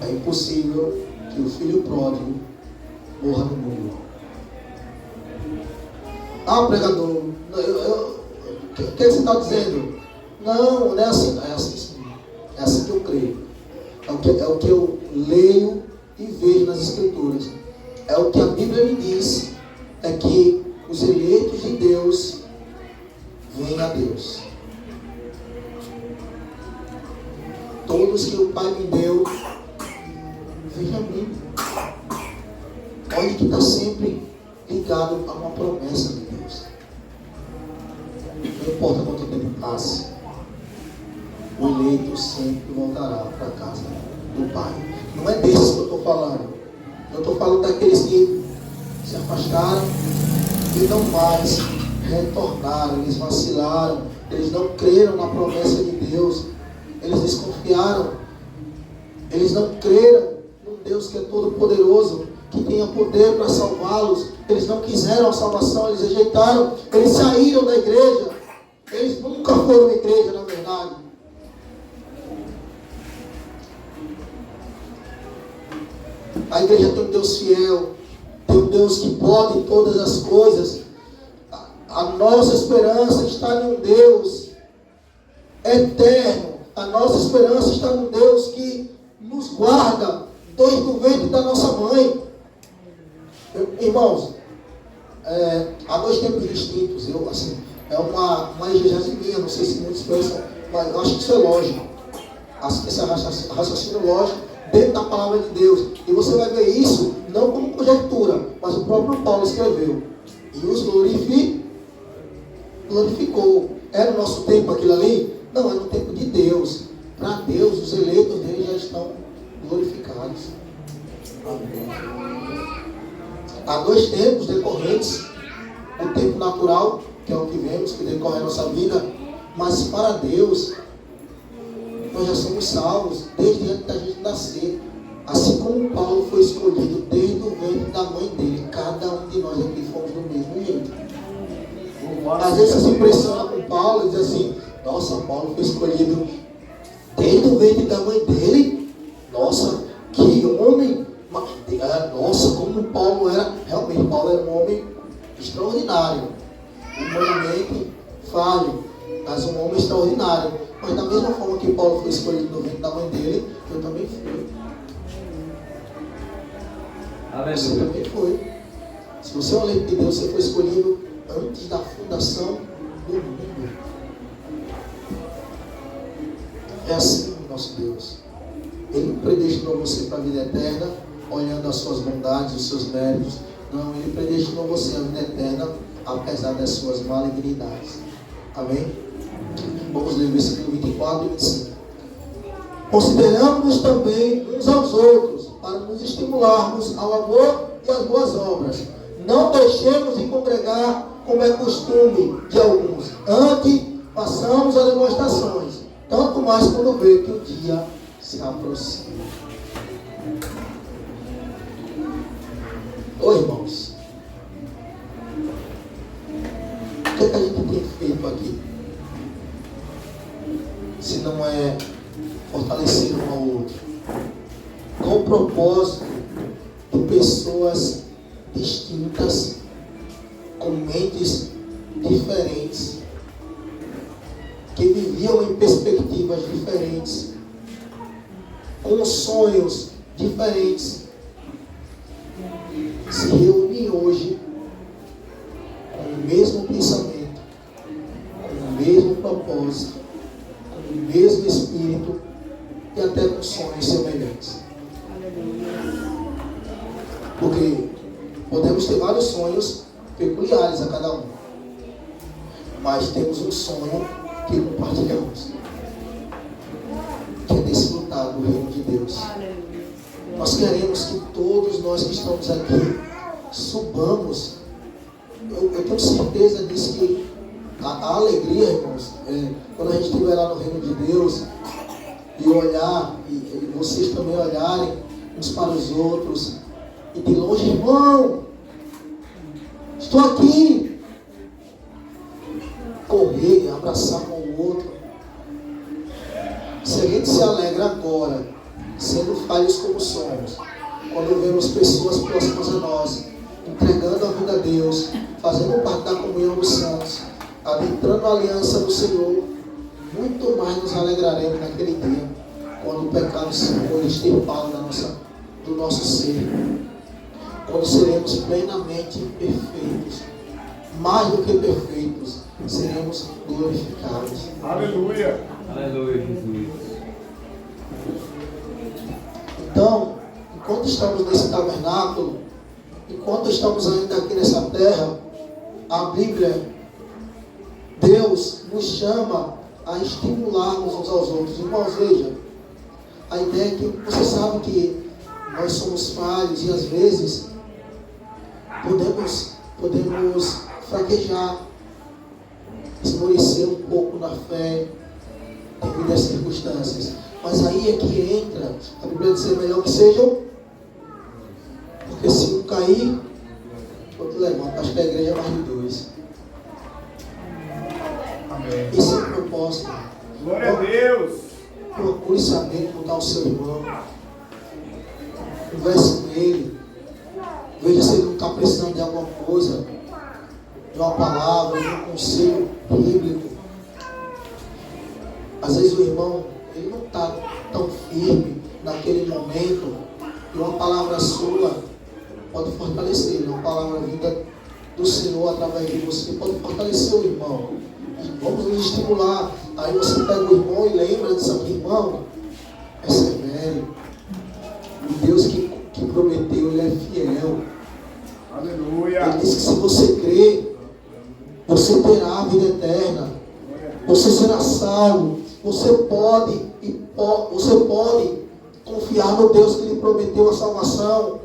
É impossível que o filho pródigo morra no mundo. Ah, pregador, o que você está dizendo? Não é assim, é assim sim. É assim que eu creio. É o que eu leio e vejo nas Escrituras. É o que a Bíblia me diz. É que os eleitos de Deus vêm a Deus. Todos que o Pai me deu, vêm a mim. Olha que está sempre ligado a uma promessa de Deus. Não importa quanto tempo passe, o eleito sempre voltará para a casa do Pai. Não é desses que eu estou falando. Eu estou falando daqueles que se afastaram e não mais retornaram. Eles vacilaram, eles não creram na promessa de Deus, eles desconfiaram. Eles não creram num Deus que é todo-poderoso, que tenha poder para salvá-los. Eles não quiseram a salvação, eles rejeitaram, eles saíram da igreja. Eles nunca foram à igreja, na verdade. A igreja tem um Deus fiel, tem um Deus que pode todas as coisas. A nossa esperança está em um Deus eterno. A nossa esperança está num Deus que nos guarda desde o ventre da nossa mãe. Irmãos, há dois tempos distintos. É uma exegese minha, não sei se muitos pensam, mas eu acho que isso é lógico. Esse raciocínio lógico dentro da palavra de Deus. E você vai ver isso não como conjectura, mas o próprio Paulo escreveu. E os glorificou. Era o nosso tempo aquilo ali? Não, era o tempo de Deus. Para Deus, os eleitos dele já estão glorificados. Há dois tempos decorrentes. O tempo natural, que é o que vemos, que decorre a nossa vida. Mas para Deus, nós já somos salvos desde antes da gente nascer. Assim como Paulo foi escolhido desde o ventre da mãe dele, cada um de nós aqui fomos do mesmo jeito. Às vezes você se impressiona com Paulo e diz assim: nossa, Paulo foi escolhido desde o ventre da mãe dele. Nossa, que homem! Nossa, como Paulo era. Realmente, Paulo era um homem extraordinário, humanamente falho, mas um homem extraordinário. Mas da mesma forma que Paulo foi escolhido no ventre da mãe dele, eu também fui. Você também foi. Se você é um eleito de Deus, você foi escolhido antes da fundação do mundo. É assim o nosso Deus. Ele não predestinou você para a vida eterna, olhando as suas bondades, os seus méritos. Não, Ele predestinou você à vida eterna, apesar das suas malignidades. Amém? Vamos ler o versículo 24 e 25. Consideramos-nos também uns aos outros, para nos estimularmos ao amor e às boas obras. Não deixemos de congregar, como é costume de alguns. Antes, façamos as demonstrações, tanto mais quando vê que o dia se aproxima. Ô irmãos, o que é que a gente tem feito aqui? Se não é fortalecer um ao outro. Com o propósito de pessoas distintas, com mentes diferentes, que viviam em perspectivas diferentes, com sonhos diferentes, se reúnem hoje com o mesmo pensamento, com o mesmo propósito, com o mesmo espírito e até com sonhos semelhantes. Porque podemos ter vários sonhos peculiares a cada um, mas temos um sonho que compartilhamos, que é desfrutar do reino de Deus. Nós queremos que todos nós que estamos aqui subamos. Eu tenho certeza disso, que a alegria, irmãos, quando a gente estiver lá no reino de Deus e olhar, e vocês também olharem uns para os outros, e de longe: irmão, estou aqui. Correr, abraçar um ao outro. Se a gente se alegra agora, sendo falhos como somos, quando vemos pessoas próximas a nós, entregando a vida a Deus, fazendo parte da comunhão dos santos, adentrando a aliança do Senhor, muito mais nos alegraremos naquele dia, quando o pecado se for extirpado do nosso ser, quando seremos plenamente perfeitos, mais do que perfeitos, seremos glorificados. Aleluia! Aleluia, Jesus. Então, enquanto estamos nesse tabernáculo, enquanto estamos ainda aqui nessa terra, a Bíblia, Deus nos chama a estimularmos uns aos outros. Irmãos, veja, a ideia é que você sabe que nós somos falhos e às vezes podemos fraquejar, esmorecer um pouco na fé devido às circunstâncias. Mas aí é que entra, a Bíblia diz: é melhor que sejam, porque se um cair, outro levanta. Acho que a igreja é mais de dois. Amém. Esse é o propósito. Glória a Deus. Procure saber como está o seu irmão. Converse com ele. Veja se ele não está precisando de alguma coisa, de uma palavra, de um conselho bíblico. Às vezes o irmão, ele não está tão firme naquele momento, e uma palavra sua pode fortalecer ele. Uma palavra vinda do Senhor através de você pode fortalecer o irmão. E vamos nos estimular. Aí você pega o irmão e lembra disso aqui: irmão, persevere. O Deus que prometeu, Ele é fiel. Aleluia. Ele disse que se você crer, você terá a vida eterna. Você será salvo. Você pode confiar no Deus que lhe prometeu a salvação.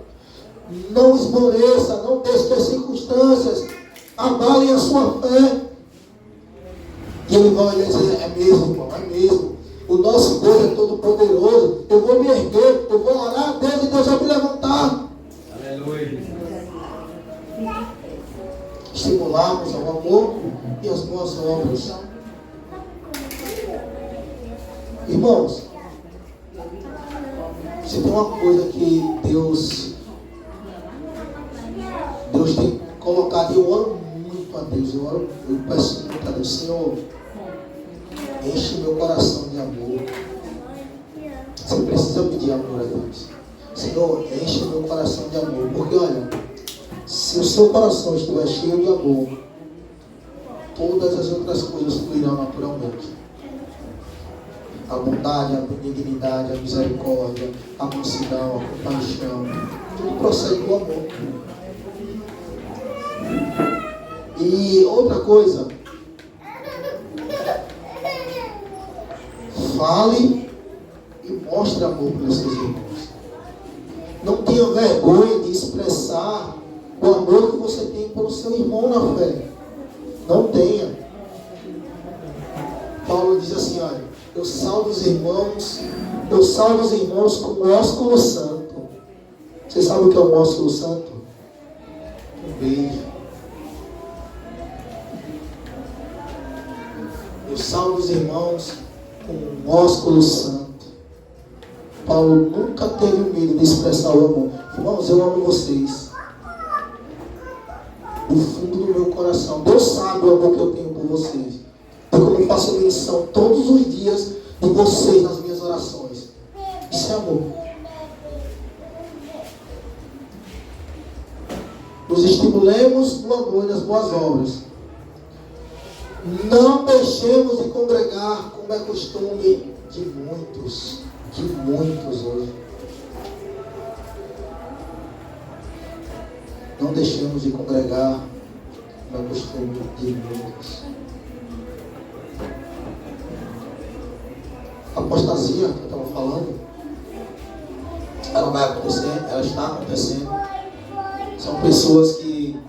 Não esmoreça, não deixe que as circunstâncias abalem a sua fé. E ele vai olhar e dizer: é mesmo, irmão, é mesmo. O nosso Deus é todo poderoso. Eu vou me erguer, eu vou orar a Deus e Deus vai me levantar. Aleluia. Estimularmos ao amor e às boas obras. Irmãos, se tem uma coisa que Deus tem colocado, eu oro muito a Deus, eu peço muito a Deus: Senhor, enche meu coração de amor. Você precisa pedir amor a Deus. Senhor, enche meu coração de amor. Porque olha, se o seu coração estiver cheio de amor, todas as outras coisas fluirão naturalmente. A bondade, a benignidade, a misericórdia, a mansidão, a compaixão, tudo procede do amor. E outra coisa, fale e mostre amor para os seus irmãos. Não tenha vergonha de expressar o amor que você tem pelo seu irmão na fé. Não tenha. Paulo diz assim: olha, eu salvo os irmãos com o ósculo santo. Você sabe o que é o ósculo santo? Um beijo. Eu salvo os irmãos com um ósculo santo. Paulo nunca teve medo de expressar o amor. Irmãos, eu amo vocês do fundo do meu coração. Deus sabe o amor que eu tenho por vocês. Porque eu faço menção todos os dias de vocês nas minhas orações. Isso é amor. Nos estimulemos no amor e nas boas obras. Não deixemos de congregar, como é costume de muitos hoje. Não deixemos de congregar, como é costume de muitos. A apostasia que eu estava falando, ela vai acontecer, ela está acontecendo. São pessoas que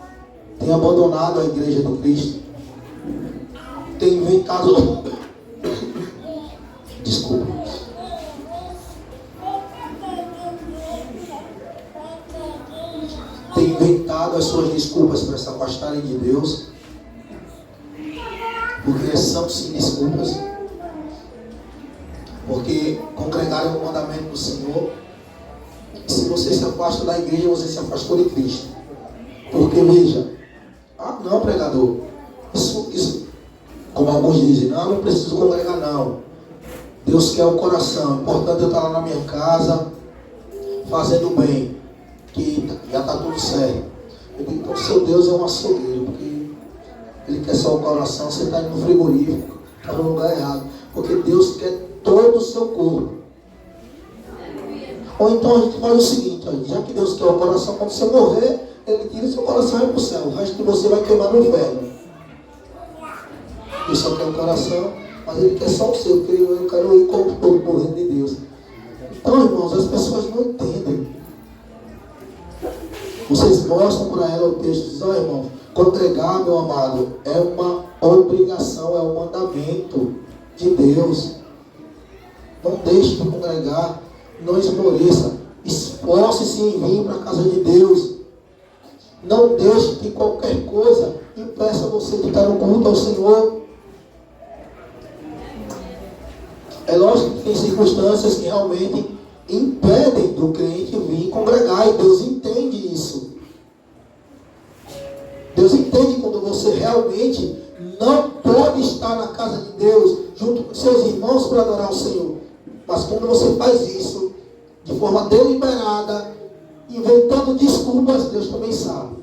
têm abandonado a igreja de Cristo, têm inventado, desculpa, têm inventado as suas desculpas para se afastarem de Deus, porque são sim desculpas, porque congregaram o mandamento do Senhor. E se você se afasta da igreja, você se afastou de Cristo. Porque veja, não, pregador, isso, como alguns dizem, não preciso congregar não. Deus quer o coração. É importante eu estar lá na minha casa, fazendo bem, que já está tudo certo. Eu digo: então seu Deus é um açougueiro, porque Ele quer só o coração. Você está indo no frigorífico, está no lugar errado. Porque Deus quer todo o seu corpo. Ou então a gente faz o seguinte: já que Deus quer o coração, quando você morrer, Ele tira o seu coração e vai para o céu. O resto de você vai queimar no inferno. Ele só quer o coração, mas Ele quer só o seu, porque eu quero ir como todo morrendo de Deus. Então, irmãos, as pessoas não entendem. Vocês mostram para ela o texto e dizem: irmão, congregar, meu amado, é uma obrigação, é um mandamento de Deus. Não deixe de congregar. Não esmoreça. Esforce-se em vir para a casa de Deus. Não deixe que qualquer coisa impeça você de estar no culto ao Senhor. É lógico que tem circunstâncias que realmente impedem do crente vir congregar, e Deus entende isso. Deus entende quando você realmente não pode estar na casa de Deus junto com seus irmãos para adorar o Senhor. Mas quando você faz isso de forma deliberada, inventando desculpas, Deus também sabe.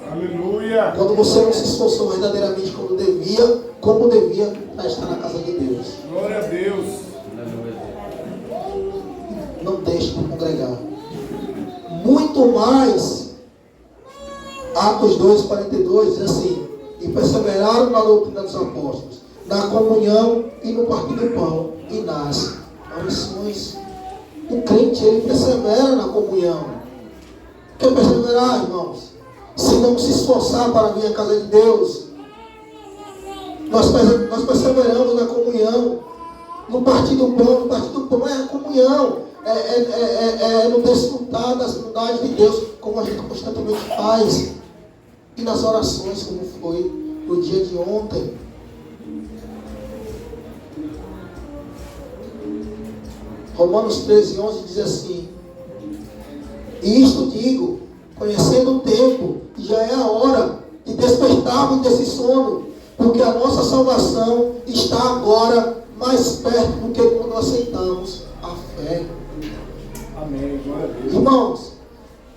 Aleluia. Quando você não se esforçou verdadeiramente como devia para estar na casa de Deus. Glória a Deus. Não deixe de congregar. Muito mais, Atos 2,42 diz assim: e perseveraram na doutrina dos apóstolos, na comunhão e no partir do pão e nas orações. O crente, ele persevera na comunhão. Quer perseverar, irmãos? Se não se esforçar para vir à casa de Deus, nós perseveramos na comunhão, no partir do pão. No partir do pão é a comunhão, é no desfrutar das bondades de Deus, como a gente constantemente faz, e nas orações, como foi no dia de ontem. Romanos 13:11 diz assim: e isto digo, conhecendo o tempo, que já é a hora de despertarmos desse sono, porque a nossa salvação está agora mais perto do que quando aceitamos a fé. Amém. Glória a Deus. Irmãos,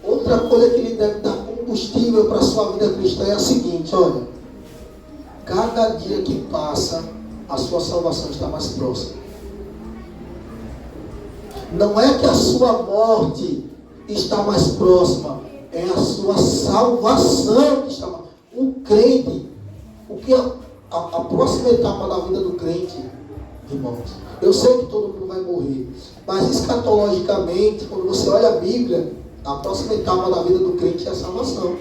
outra coisa que lhe deve dar combustível para a sua vida cristã é a seguinte: olha, cada dia que passa, a sua salvação está mais próxima. Não é que a sua morte está mais próxima, é a sua salvação que está mais próxima. O crente, o que a próxima etapa da vida do crente, irmãos, eu sei que todo mundo vai morrer, mas escatologicamente, quando você olha a Bíblia, a próxima etapa da vida do crente é a salvação.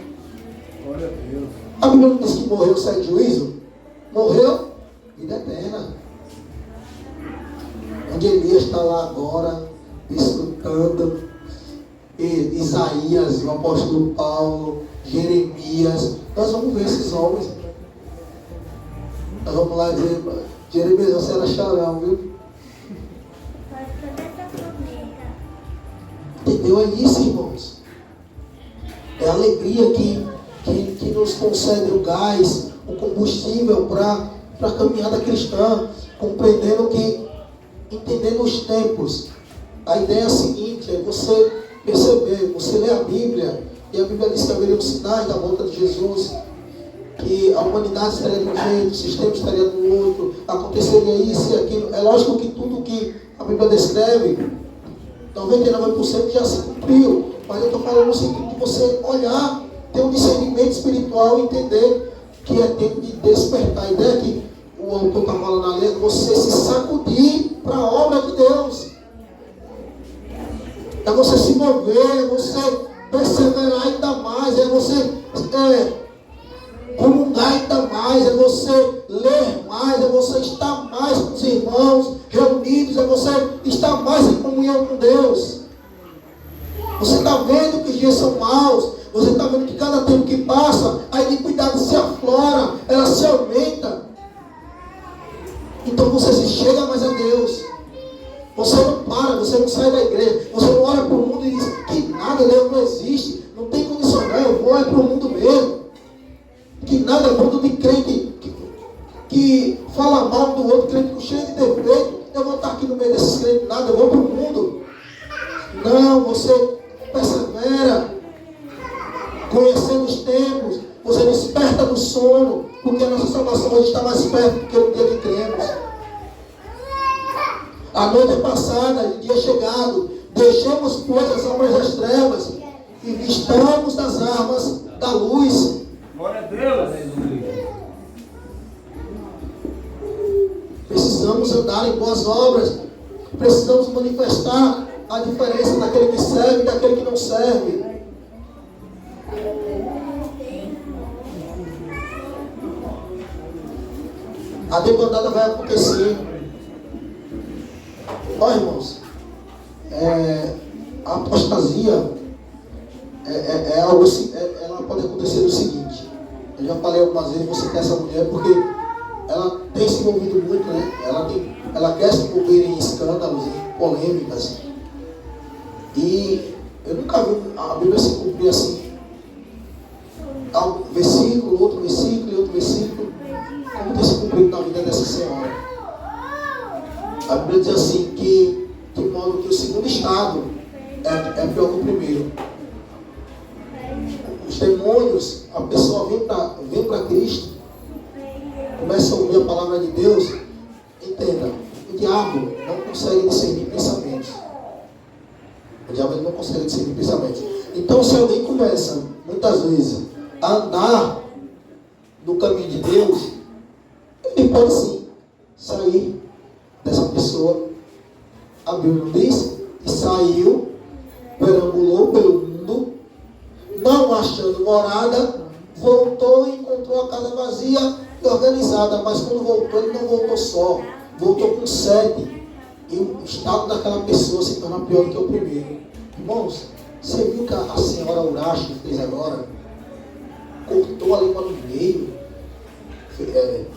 Glória a Deus. A Bíblia não diz que morreu sem juízo? Morreu, vida eterna. Onde Elias está lá agora, desfrutando, Isaías, o apóstolo Paulo, Jeremias, nós vamos ver esses homens. Nós vamos lá dizer: Jeremias, você era chorão, viu? Entendeu? É isso, irmãos. É a alegria que nos concede o gás, o combustível para a caminhada cristã, compreendendo que, entendendo os tempos. A ideia é a seguinte: é você perceber, você lê a Bíblia, e a Bíblia diz que haveria os sinais da volta de Jesus, que a humanidade estaria de um jeito, o sistema estaria do outro, aconteceria isso e aquilo. É lógico que tudo que a Bíblia descreve, 99% já se cumpriu, mas eu estou falando no sentido de você olhar, ter um discernimento espiritual e entender que é tempo de despertar. A ideia que o autor está falando ali é você se sacudir para a obra de Deus. É você se mover, é você perseverar ainda mais, é você comungar ainda mais, é você ler mais, é você estar mais com os irmãos reunidos, é você estar mais em comunhão com Deus. Você está vendo que os dias são maus, você está vendo que cada tempo que passa, a iniquidade se aflora, ela se aumenta. Então você se chega mais a Deus. Você não para, você não sai da igreja, você não olha para o mundo e diz que nada, Deus não existe, não tem condição não, eu vou para o mundo mesmo. Que nada, mundo de crente que fala mal do outro, crente cheio de defeito, eu vou estar aqui no meio desses crentes, nada, eu vou para o mundo. Não, você persevera, conhecendo os tempos, você desperta do sono, porque a nossa salvação hoje está mais perto do que o dia que cremos. A noite é passada, o dia é chegado. Deixemos, pois, as obras das trevas e vistamos das armas da luz. Glória a Deus. Precisamos andar em boas obras. Precisamos manifestar a diferença daquele que serve e daquele que não serve. A debandada vai acontecer. Olha, irmãos, a apostasia é algo assim, ela pode acontecer do seguinte. Eu já falei algumas vezes, você quer essa mulher porque ela tem se envolvido muito, né? Ela quer se envolver em escândalos, em polêmicas. E eu nunca vi a Bíblia se cumprir assim. Um versículo, outro versículo e outro versículo. Como tem se cumprido na vida dessa senhora? A Bíblia diz assim que, de modo que o segundo estado é pior que o primeiro. Os demônios, a pessoa vem para Cristo, começa a ouvir a palavra de Deus. Entenda, o diabo não consegue discernir pensamentos. O diabo ele não consegue discernir pensamentos. Então, se alguém começa, muitas vezes, a andar no caminho de Deus, ele pode sim sair dessa pessoa. A Bíblia diz que saiu, perambulou pelo mundo, não achando morada, voltou e encontrou a casa vazia e organizada. Mas quando voltou, ele não voltou só, voltou com sede. E o estado daquela pessoa se torna pior do que o primeiro. Irmãos, você viu que a senhora Urashi fez agora? Cortou a língua no meio,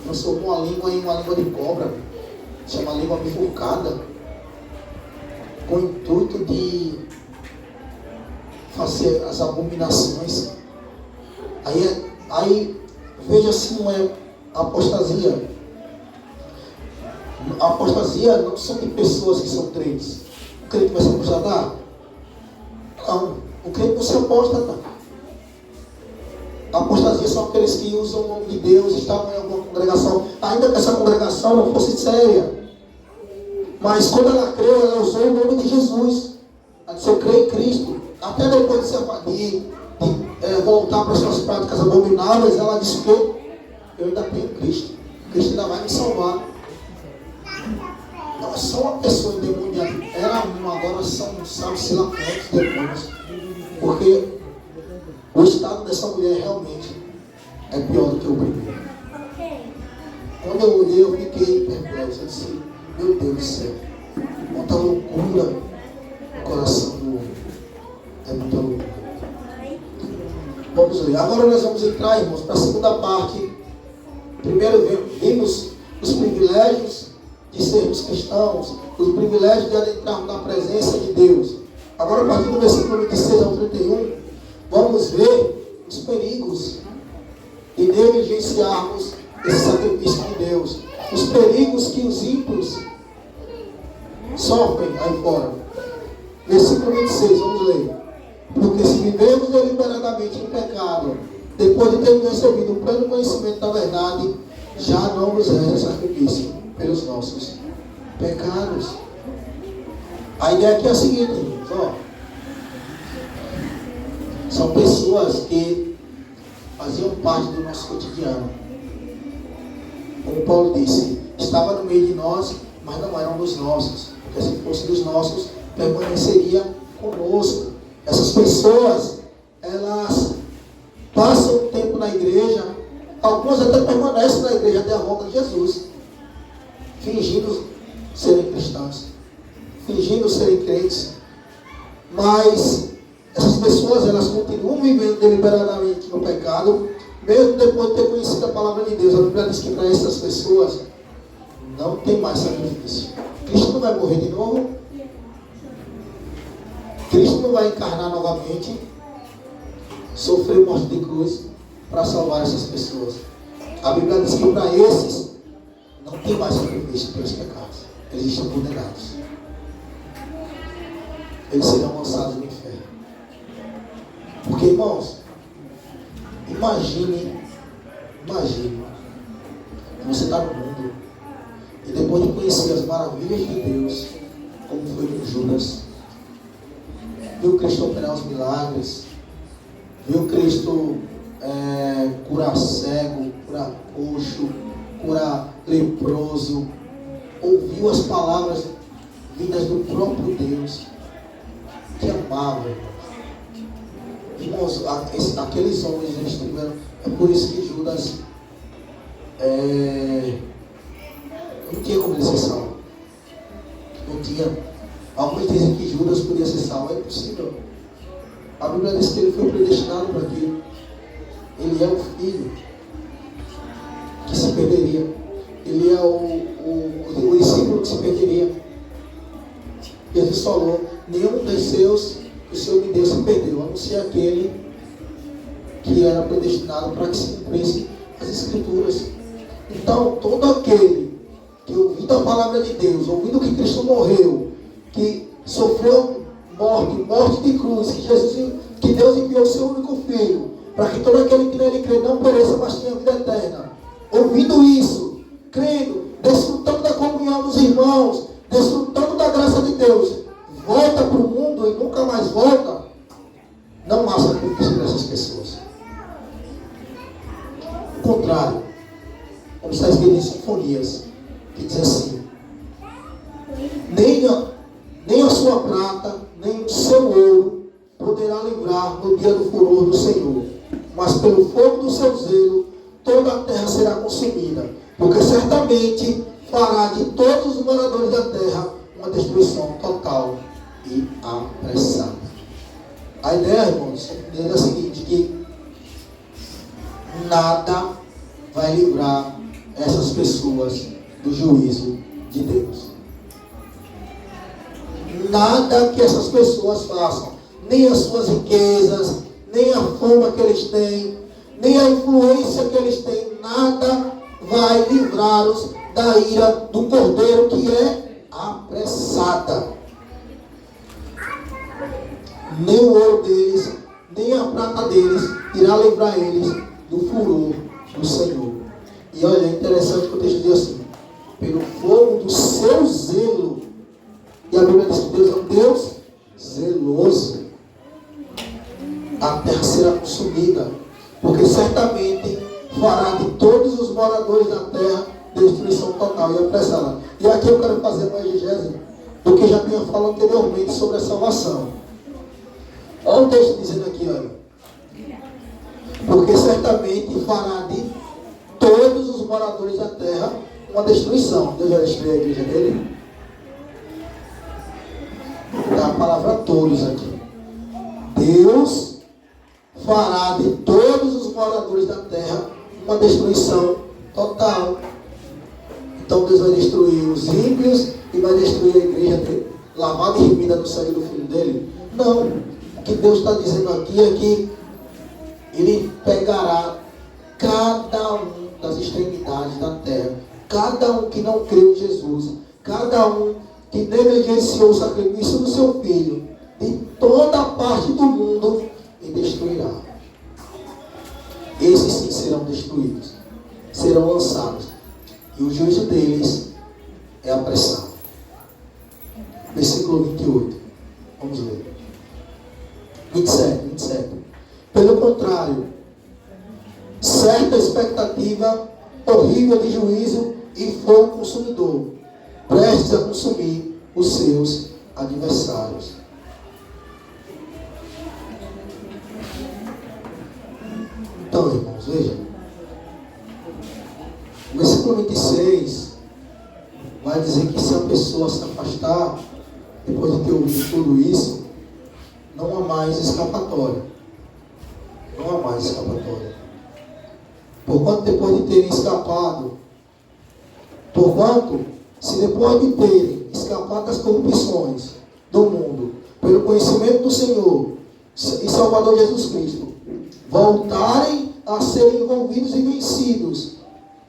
transformou a língua em uma língua de cobra, chama língua bifurcada, com o intuito de fazer as abominações. Aí veja se não é apostasia. A apostasia não são de pessoas que são crentes. O crente vai se apostatar? Não, o crente não se apostata. A apostasia são aqueles que usam o nome de Deus, estavam em alguma congregação, ainda que essa congregação não fosse séria. Mas quando ela creu, ela usou o nome de Jesus. Ela disse, eu creio em Cristo. Até depois de voltar para as suas práticas abomináveis, ela disse que eu ainda tenho Cristo. Cristo ainda vai me salvar. Ela é só uma pessoa endemoniada. Era uma, agora são, sabe-se lá quantos demônios. Porque o estado dessa mulher realmente é pior do que o primeiro. Quando eu olhei, eu fiquei perplexo. Eu disse, meu Deus do céu, quanta loucura no coração do homem. É muita loucura. Vamos ler. Agora nós vamos entrar, irmãos, para a segunda parte. Primeiro vimos os privilégios de sermos cristãos, os privilégios de adentrarmos na presença de Deus. Agora, a partir do versículo 26 ao 31, vamos ver os perigos de negligenciarmos esse sacrifício de Deus. Os perigos que os ímpios sofrem aí fora. Versículo 26, vamos ler. Porque se vivemos deliberadamente em pecado, depois de termos recebido o pleno conhecimento da verdade, já não nos resta sacrifício pelos nossos pecados. A ideia aqui é a seguinte, irmãos, ó. São pessoas que faziam parte do nosso cotidiano. Como Paulo disse, estava no meio de nós, mas não eram dos nossos. Porque se fosse dos nossos, permaneceria conosco. Essas pessoas, elas passam um tempo na igreja, algumas até permanecem na igreja até a volta de Jesus, fingindo serem cristãos, fingindo serem crentes, mas essas pessoas, elas continuam vivendo deliberadamente no pecado, mesmo depois de ter conhecido a palavra de Deus. A Bíblia diz que para essas pessoas não tem mais sacrifício. Cristo não vai morrer de novo, Cristo não vai encarnar novamente, sofrer morte de cruz para salvar essas pessoas. A Bíblia diz que para esses não tem mais sacrifício pelos pecados. Eles estão condenados. Eles serão lançados no inferno. Porque, irmãos, imagine, você está no mundo e depois de conhecer as maravilhas de Deus, como foi com Judas, viu Cristo operar os milagres, viu Cristo curar cego, curar coxo, curar leproso, ouviu as palavras vindas do próprio Deus, que amava. Irmãos, aqueles homens, eles tiveram, é por isso que Judas não tinha como ele ser salvo. Não tinha. Alguns dizem que Judas podia ser salvo. É impossível. A Bíblia diz que ele foi predestinado para aquilo. Ele é o filho que se perderia. Ele é o discípulo que se perderia. Jesus falou: nenhum dos seus que o Senhor me deu se perdeu, a não ser aquele que era predestinado para que se cumprisse as Escrituras. Então, todo aquele que ouvindo a palavra de Deus, ouvindo que Cristo morreu, que sofreu morte de cruz, que Deus enviou o seu único Filho, para que todo aquele que nele crê não pereça, mas tenha vida eterna. Ouvindo isso, crendo, desfrutando da comunhão dos irmãos, desfrutando da graça de Deus, volta para o mundo e nunca mais volta, não há sacrifício para essas pessoas. O contrário, como está escrito em Sinfonias, que diz assim: nem a sua prata, nem o seu ouro poderá livrar no dia do furor do Senhor, mas pelo fogo do seu zelo toda a terra será consumida, porque certamente fará de todos os moradores da terra uma destruição total e apressada. A ideia, irmãos, é a seguinte: que nada vai livrar essas pessoas do juízo de Deus. Nada que essas pessoas façam, nem as suas riquezas, nem a fama que eles têm, nem a influência que eles têm, nada vai livrá-los da ira do Cordeiro, que é apressada. Nem o ouro deles, nem a prata deles irá livrar eles do furor do Senhor. E olha, é interessante que o texto diz assim: pelo fogo do seu zelo. E a Bíblia diz que Deus é um Deus zeloso. A terra será consumida, porque certamente fará de todos os moradores da terra destruição total e apressada. E aqui eu quero fazer uma exegese do que já tinha falado anteriormente sobre a salvação. Olha o texto dizendo aqui, olha: porque certamente fará de todos os moradores da terra uma destruição. Deus vai destruir a igreja dele? Dá a palavra todos aqui. Deus fará de todos os moradores da terra uma destruição total. Então Deus vai destruir os ímpios e vai destruir a igreja lavada e remida no sangue do Filho dele? Não. O que Deus está dizendo aqui é que Ele pegará cada um das extremidades da terra, cada um que não creu em Jesus, cada um que negligenciou o sacrifício do seu Filho, de toda a parte do mundo, e destruirá. Esses sim serão destruídos, serão lançados, e o juízo deles é apressado. Versículo 28. Vamos ler. 27. Pelo contrário, certa expectativa horrível de juízo e fogo consumidor, prestes a consumir os seus adversários. Então, irmãos, veja. O versículo 26 vai dizer que se a pessoa se afastar, depois de ter ouvido tudo isso, não há mais escapatória. Não há mais escapatória. Porquanto depois de terem escapado, se depois de terem escapado das corrupções do mundo, pelo conhecimento do Senhor e Salvador Jesus Cristo, voltarem a serem envolvidos e vencidos,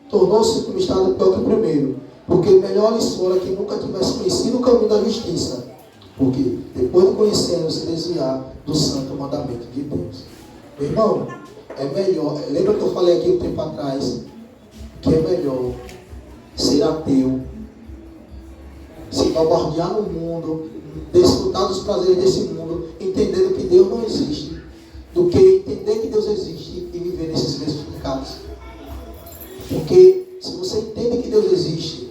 tornou-se o último estado pior que o primeiro, porque melhor lhes fora que nunca tivesse conhecido o caminho da justiça, porque depois de conhecê-lo, se desviar do santo mandamento de Deus. Meu irmão, é melhor, lembra que eu falei aqui um tempo atrás, que é melhor ser ateu, se bombardear no mundo, desfrutar dos prazeres desse mundo, entendendo que Deus não existe, do que entender que Deus existe e viver nesses mesmos pecados. Porque se você entende que Deus existe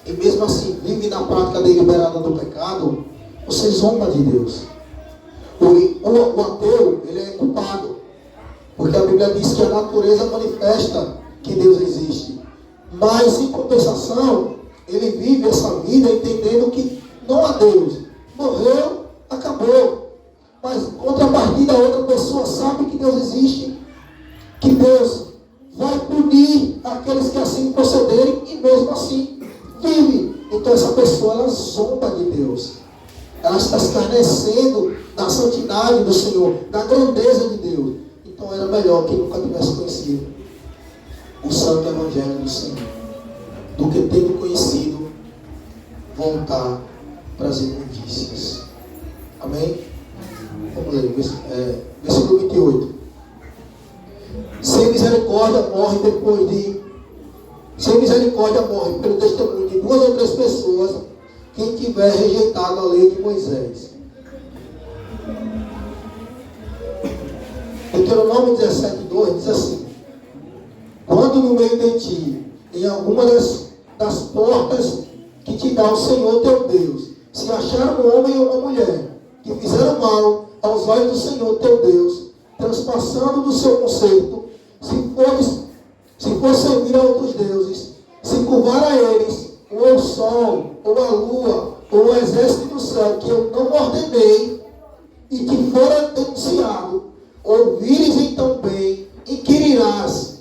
e mesmo assim vive na prática deliberada do pecado, você zomba de Deus. O ateu, ele é culpado, porque a Bíblia diz que a natureza manifesta que Deus existe, mas em compensação ele vive essa vida entendendo que não a Deus. Morreu, acabou. Mas contrapartida, a outra pessoa sabe que Deus existe, que Deus vai punir aqueles que assim procederem e mesmo assim vive. Então essa pessoa, ela zomba de Deus. Ela está escarnecendo da santidade do Senhor, da grandeza de Deus. Então era melhor que nunca tivesse conhecido o santo evangelho do Senhor, do que tendo conhecido, voltar para as imundícias. Amém? Vamos ler, versículo 28. Sem misericórdia morre pelo testemunho de 2 ou 3 pessoas, quem tiver rejeitado a lei de Moisés. Deuteronômio 17:2 diz assim: quando no meio de ti, em alguma das portas que te dá o Senhor teu Deus, se achar um homem ou uma mulher que fizeram mal aos olhos do Senhor teu Deus, transpassando do seu conceito, se for servir a outros deuses, se curvar a eles, ou ao sol, ou à lua, ou ao exército do céu, que eu não ordenei, e que fora denunciado, ouvires então bem, inquirirás,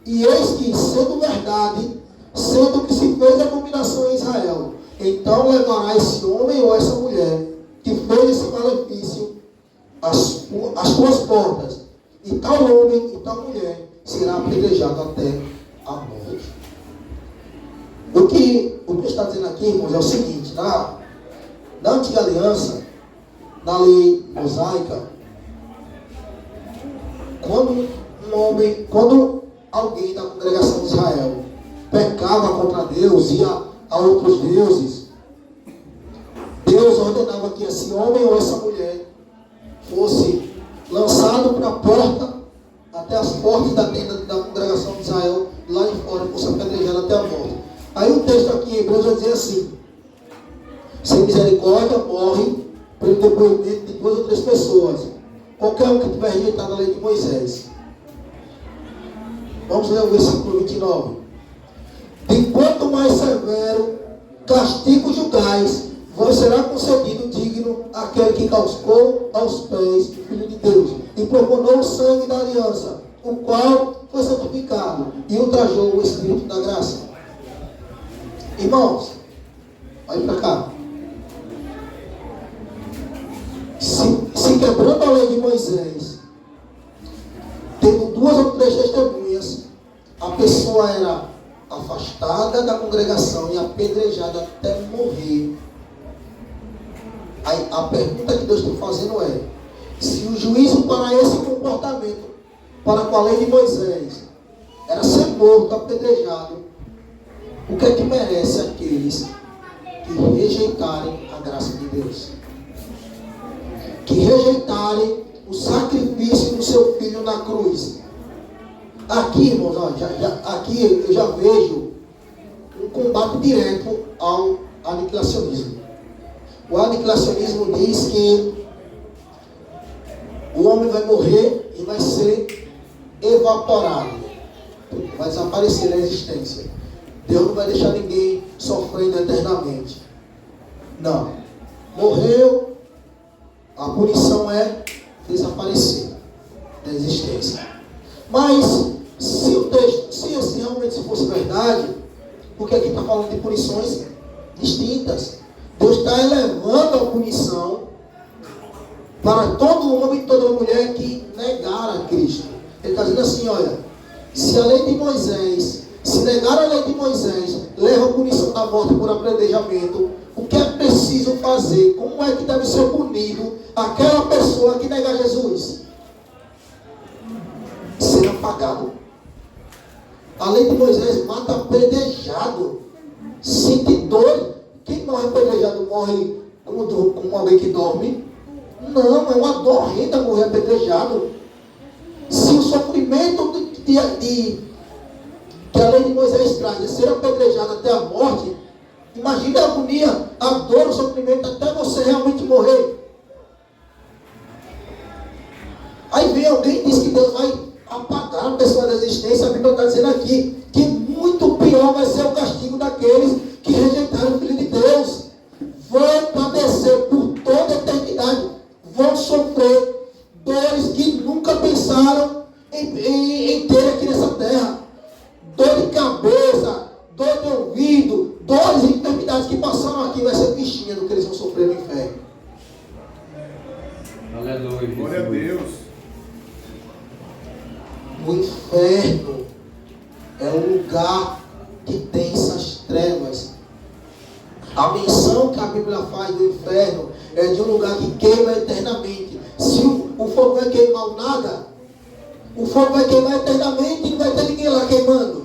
e eis que, sendo verdade, sendo que se fez abominação em Israel, então levará esse homem ou essa mulher que fez esse malefício às tuas portas, e tal homem e tal mulher será apedrejado até a morte. O que está dizendo aqui, irmãos, é o seguinte: na antiga aliança, na lei mosaica, quando alguém da congregação de Israel pecava contra Deus, ia a outros deuses, Deus ordenava que esse homem ou essa mulher fosse lançado para a porta, até as portas da tenda da congregação de Israel, lá de fora, fosse apedrejado até a morte. Aí o texto aqui em Hebreus vai dizer assim: sem misericórdia morre pelo depoimento de 2 ou 3 pessoas, qualquer um que tiver rejeitado a lei de Moisés. Vamos ler o versículo 29. De quanto mais severo castigo julgais, vos será concedido digno aquele que calcou aos pés do Filho de Deus e profanou o sangue da aliança, o qual foi santificado e ultrajou o Espírito da graça. Irmãos, olha para cá. Se quebrando a lei de Moisés, tendo 2 ou 3 testemunhas, a pessoa era afastada da congregação e apedrejada até morrer. Aí, a pergunta que Deus está fazendo é: se o juízo para esse comportamento, para com a lei de Moisés, era ser morto, apedrejado, o que é que merece aqueles que rejeitarem a graça de Deus? Que rejeitarem o sacrifício do seu filho na cruz. Aqui, irmãos, aqui eu já vejo um combate direto ao aniquilacionismo. O aniquilacionismo diz que o homem vai morrer e vai ser evaporado, vai desaparecer da existência. Deus não vai deixar ninguém sofrendo eternamente. Não. Morreu, a punição é desaparecer da existência. Mas se o texto, se realmente fosse verdade, porque aqui está falando de punições distintas. Deus está elevando a punição para todo homem e toda mulher que negar a Cristo. Ele está dizendo assim: olha, se a lei de Moisés, se negar a lei de Moisés, leva a punição da morte por apedrejamento, o que é preciso fazer? Como é que deve ser punido aquela pessoa que nega Jesus? Ser apagado. A lei de Moisés mata apedrejado. Sente dor. Quem morre apedrejado morre como alguém que dorme? Não, é uma dor horrenda morrer apedrejado. Se o sofrimento que a lei de Moisés traz é ser apedrejado até a morte, imagina a agonia, a dor, o sofrimento até você realmente morrer. Aí vem alguém e diz que Deus vai apagar a pessoa da existência. A Bíblia está dizendo aqui que muito pior vai ser o castigo daqueles que rejeitaram o Filho de Deus. Volta vão sofrer dores que nunca pensaram em ter aqui nessa terra. Dor de cabeça, dor de ouvido, dores e enfermidades que passaram aqui vai ser fichinha do que eles vão sofrer no inferno. Aleluia, Glória a Deus. O inferno é o lugar que tem essas trevas. A menção que a Bíblia faz do inferno é de um lugar que queima eternamente. Se o fogo vai queimar o nada, o fogo vai queimar eternamente e não vai ter ninguém lá queimando.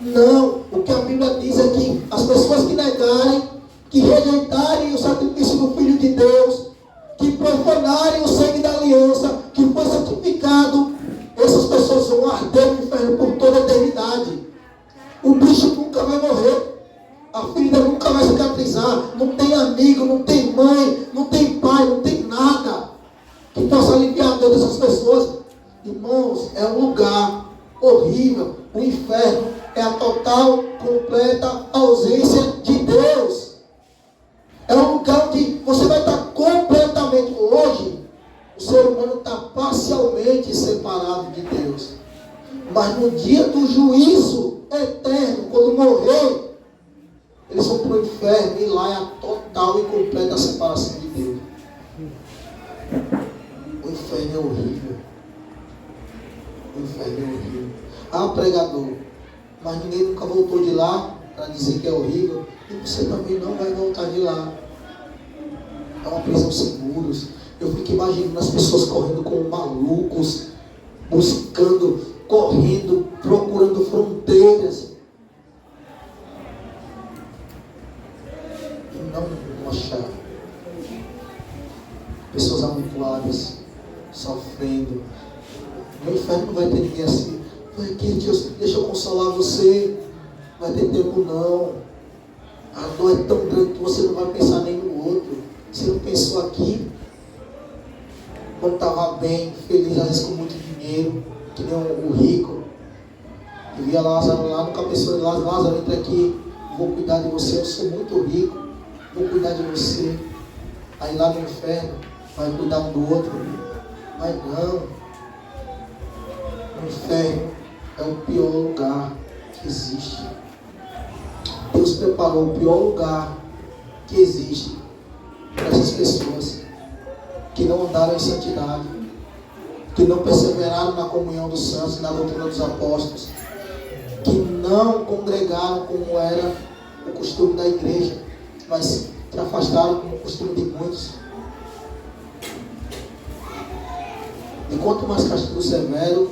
Não, o que a Bíblia diz é que as pessoas que negarem, que rejeitarem o sacrifício do Filho de Deus, que profanarem o sangue da aliança, que foi santificado, essas pessoas vão arder no inferno por toda a eternidade. O bicho nunca vai morrer. A ferida nunca vai cicatrizar. Não tem amigo, não tem mãe, não tem pai, não tem nada que possa aliviar a dor dessas pessoas. Irmãos, é um lugar horrível. O inferno é a total, completa ausência de Deus. É um lugar onde você vai estar completamente. Hoje, o ser humano está parcialmente separado de Deus. Mas no dia do juízo eterno, quando morrer, eles vão para o inferno e lá é a total e completa separação de Deus. O inferno é horrível. O inferno é horrível. Ah, pregador, mas ninguém nunca voltou de lá para dizer que é horrível. E você também não vai voltar de lá. É uma prisão sem muros. Eu fico imaginando as pessoas correndo como malucos, buscando, correndo, procurando fronteiras. E não achar. Pessoas amontoadas, sofrendo. No inferno não vai ter ninguém assim. Vai aqui, Deus, deixa eu consolar você. Não vai ter tempo não. A dor é tão grande que você não vai pensar nem no outro. Você não pensou aqui, quando estava bem, feliz, às vezes com muito dinheiro, que nem o rico. Eu via Lázaro lá, nunca pensou em Lázaro. Lázaro, entra aqui, vou cuidar de você, eu sou muito rico, vou cuidar de você. Aí lá no inferno, vai cuidar um do outro. Mas não. O inferno é o pior lugar que existe. Deus preparou o pior lugar que existe para essas pessoas que não andaram em santidade, que não perseveraram na comunhão dos santos e na doutrina dos apóstolos, que não congregaram como era o costume da igreja, mas se afastaram como o costume de muitos. E quanto mais castigo severo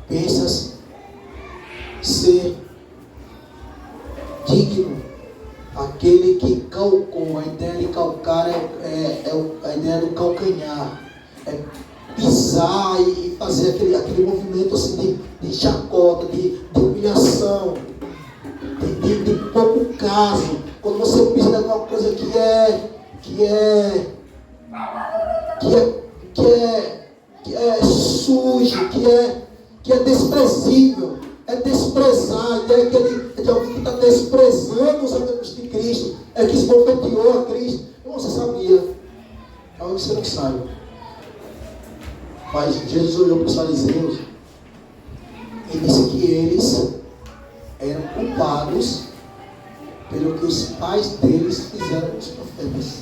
pensas ser digno, aquele que calcou, a ideia de calcar a ideia do calcanhar, é pisar e fazer aquele movimento assim de chacota, de humilhação, de pouco caso. Quando você pisa em alguma coisa que é sujo, que é desprezível. É desprezar, a ideia é de alguém que está desprezando os amigos de Cristo, é que esbofeteou a Cristo. Você sabia, talvez você não saiba, mas Jesus olhou para os fariseus e disse que eles eram culpados pelo que os pais deles fizeram com os profetas.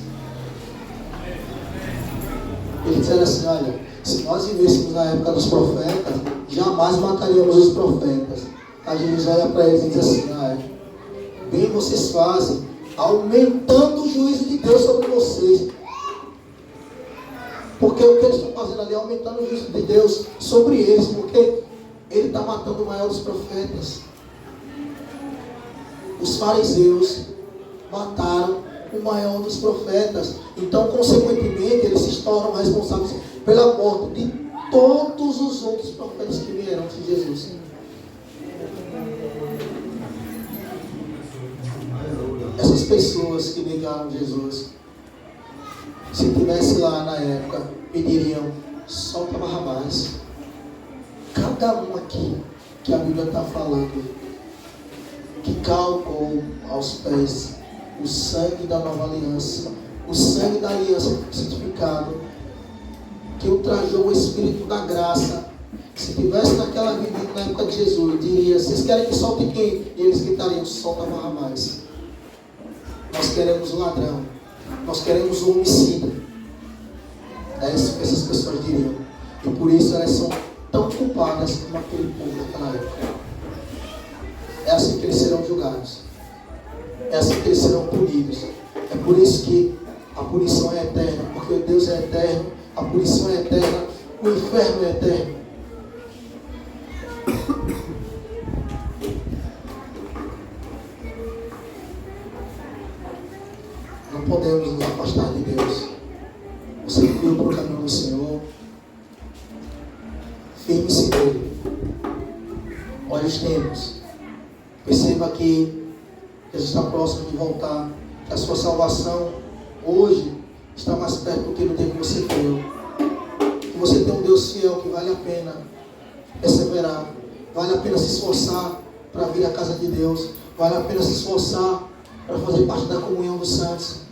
Eles disseram assim: olha, se nós vivêssemos na época dos profetas, jamais mataríamos os profetas. Aí Jesus olha para eles e diz assim: bem vocês fazem, aumentando o juízo de Deus sobre vocês. Porque o que eles estão fazendo ali é aumentando o juízo de Deus sobre eles, porque ele está matando o maior dos profetas. Os fariseus mataram o maior dos profetas. Então, consequentemente, eles se tornam responsáveis pela morte de todos os outros profetas que vieram de Jesus. Essas pessoas que negaram Jesus, se tivesse lá na época, pediriam: solta Barrabás. Cada um aqui que a Bíblia está falando, que calcou aos pés o sangue da nova aliança, o sangue da aliança santificado, que ultrajou o Espírito da graça. Se tivesse naquela vida na época de Jesus, diria: vocês querem que solte quem? E eles gritariam: solta amarra mais. Nós queremos o ladrão, nós queremos o homicida. É isso que essas pessoas diriam. E por isso elas são tão culpadas como aquele povo naquela época. É assim que eles serão julgados. É assim que eles serão punidos. É por isso que a punição é eterna, porque Deus é eterno, a punição é eterna, o inferno é eterno. Não podemos nos afastar de Deus. Você veio para o caminho do Senhor, firme-se nele. Olha os tempos. Perceba que Jesus está próximo de voltar, que a sua salvação hoje está mais perto do que no dia que você creu. Que você tem um Deus fiel, que vale a pena perseverar, vale a pena se esforçar para vir à casa de Deus, vale a pena se esforçar para fazer parte da comunhão dos santos.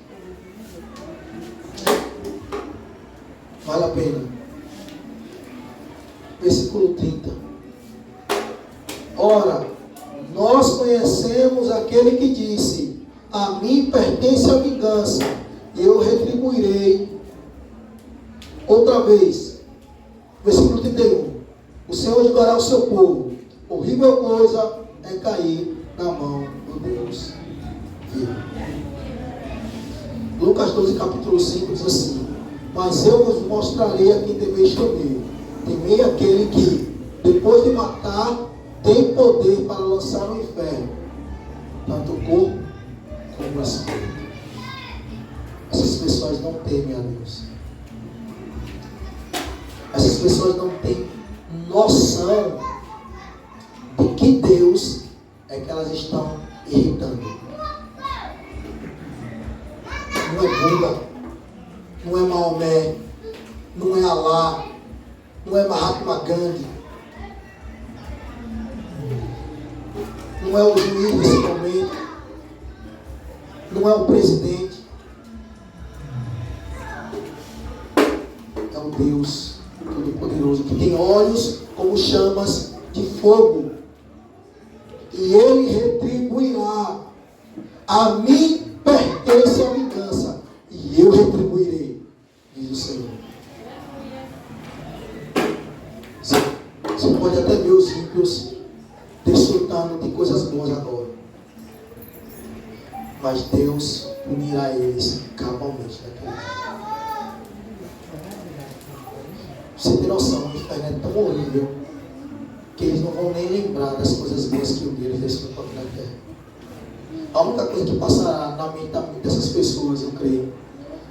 Vale a pena. Versículo 30. Ora, nós conhecemos aquele que disse: a mim pertence a vingança, e eu retribuirei. Outra vez, versículo 31. O Senhor julgará o seu povo. Horrível coisa é cair na mão do Deus vivo. Lucas 12, capítulo 5 diz assim: mas eu vos mostrarei a quem deveis temer. Temei aquele que, depois de matar, tem poder para lançar no inferno tanto o corpo como o espírito. Essas pessoas não temem a Deus. Essas pessoas não têm noção de que Deus é que elas estão irritando. Não é Buda, não é Maomé, não é Alá, não é Mahatma Gandhi, não é o juiz desse momento, não é o presidente, é o Deus Todo-Poderoso, que tem olhos como chamas de fogo, e Ele retribuirá. A mim pertence a vingança, e eu retribuirei, diz o Senhor. Você pode até ver os ímpios desfrutando de coisas boas agora, mas Deus punirá eles cabalmente naquele dia. Você tem noção, o inferno é tão horrível que eles não vão nem lembrar das coisas boas que um dia eles desfrutam aqui na terra. A única coisa que passará na mente dessas pessoas, eu creio,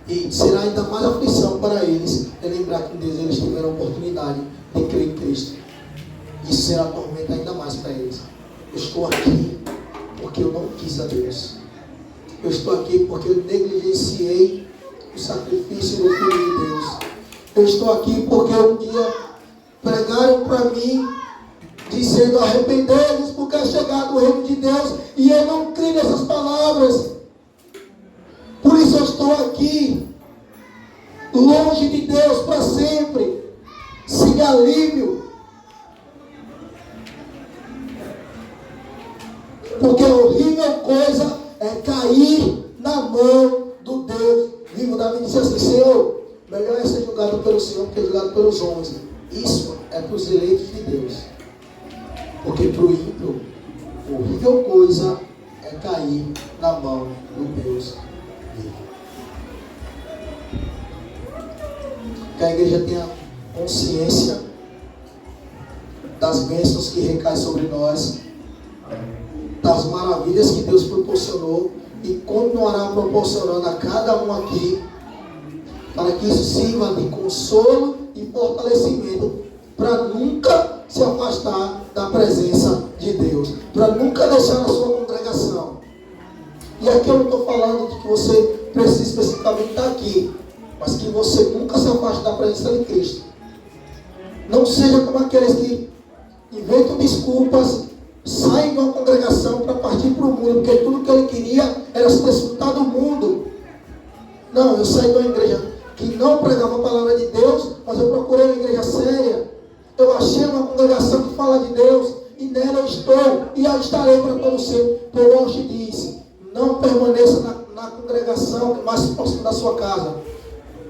e será ainda mais aflição para eles, é lembrar que um dia eles tiveram a oportunidade de crer em Cristo. Isso será tormenta ainda mais para eles. Eu estou aqui porque eu não quis a Deus. Eu estou aqui porque eu negligenciei o sacrifício do Filho de Deus. Eu estou aqui porque um dia pregaram para mim, dizendo: arrependei-vos porque é chegado o reino de Deus, e eu não creio nessas palavras. Por isso eu estou aqui, longe de Deus para sempre, sem alívio. Porque a horrível coisa é cair na mão do Deus vivo. Davi disse assim: Senhor, melhor é ser julgado pelo Senhor que julgado pelos homens. Isso é para os eleitos de Deus. Porque para o ímpio, a horrível coisa é cair na mão do Deus vivo. Que a igreja tenha consciência das bênçãos que recaem sobre nós, das maravilhas que Deus proporcionou e continuará proporcionando a cada um aqui, para que isso sirva de consolo e fortalecimento, para nunca se afastar da presença de Deus, para nunca deixar a sua congregação. E aqui eu não estou falando de que você precisa especificamente estar aqui, mas que você nunca se afaste da presença de Cristo. Não seja como aqueles que inventam desculpas, saem de uma congregação para partir para o mundo, porque tudo que ele queria era se desfrutar do mundo. Não, eu saí de uma igreja que não pregava a palavra de Deus, mas eu estarei para todos vocês. Paulo te diz, não permaneça na congregação que é mais próxima da sua casa.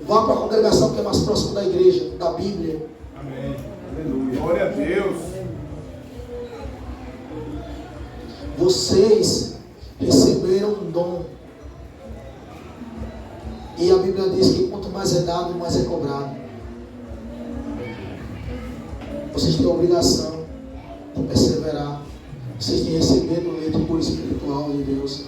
Vá para a congregação que é mais próxima da igreja, da Bíblia. Amém. Aleluia. Glória a Deus. Vocês receberam um dom. E a Bíblia diz que quanto mais é dado, mais é cobrado. Vocês têm a obrigação de perseverar. Vocês têm recebido o leite puro espiritual de Deus.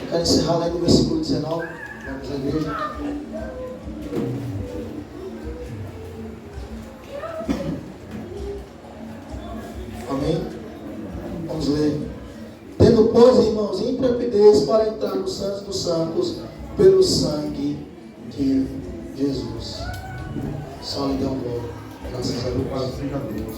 Eu quero encerrar lá no versículo 19. Vamos à igreja. Amém? Vamos ler. Tendo, pois, irmãos, intrepidez para entrar no Santo dos Santos pelo sangue de Jesus. Só lhe dê um glória. Graças a Deus. Louvado seja Deus.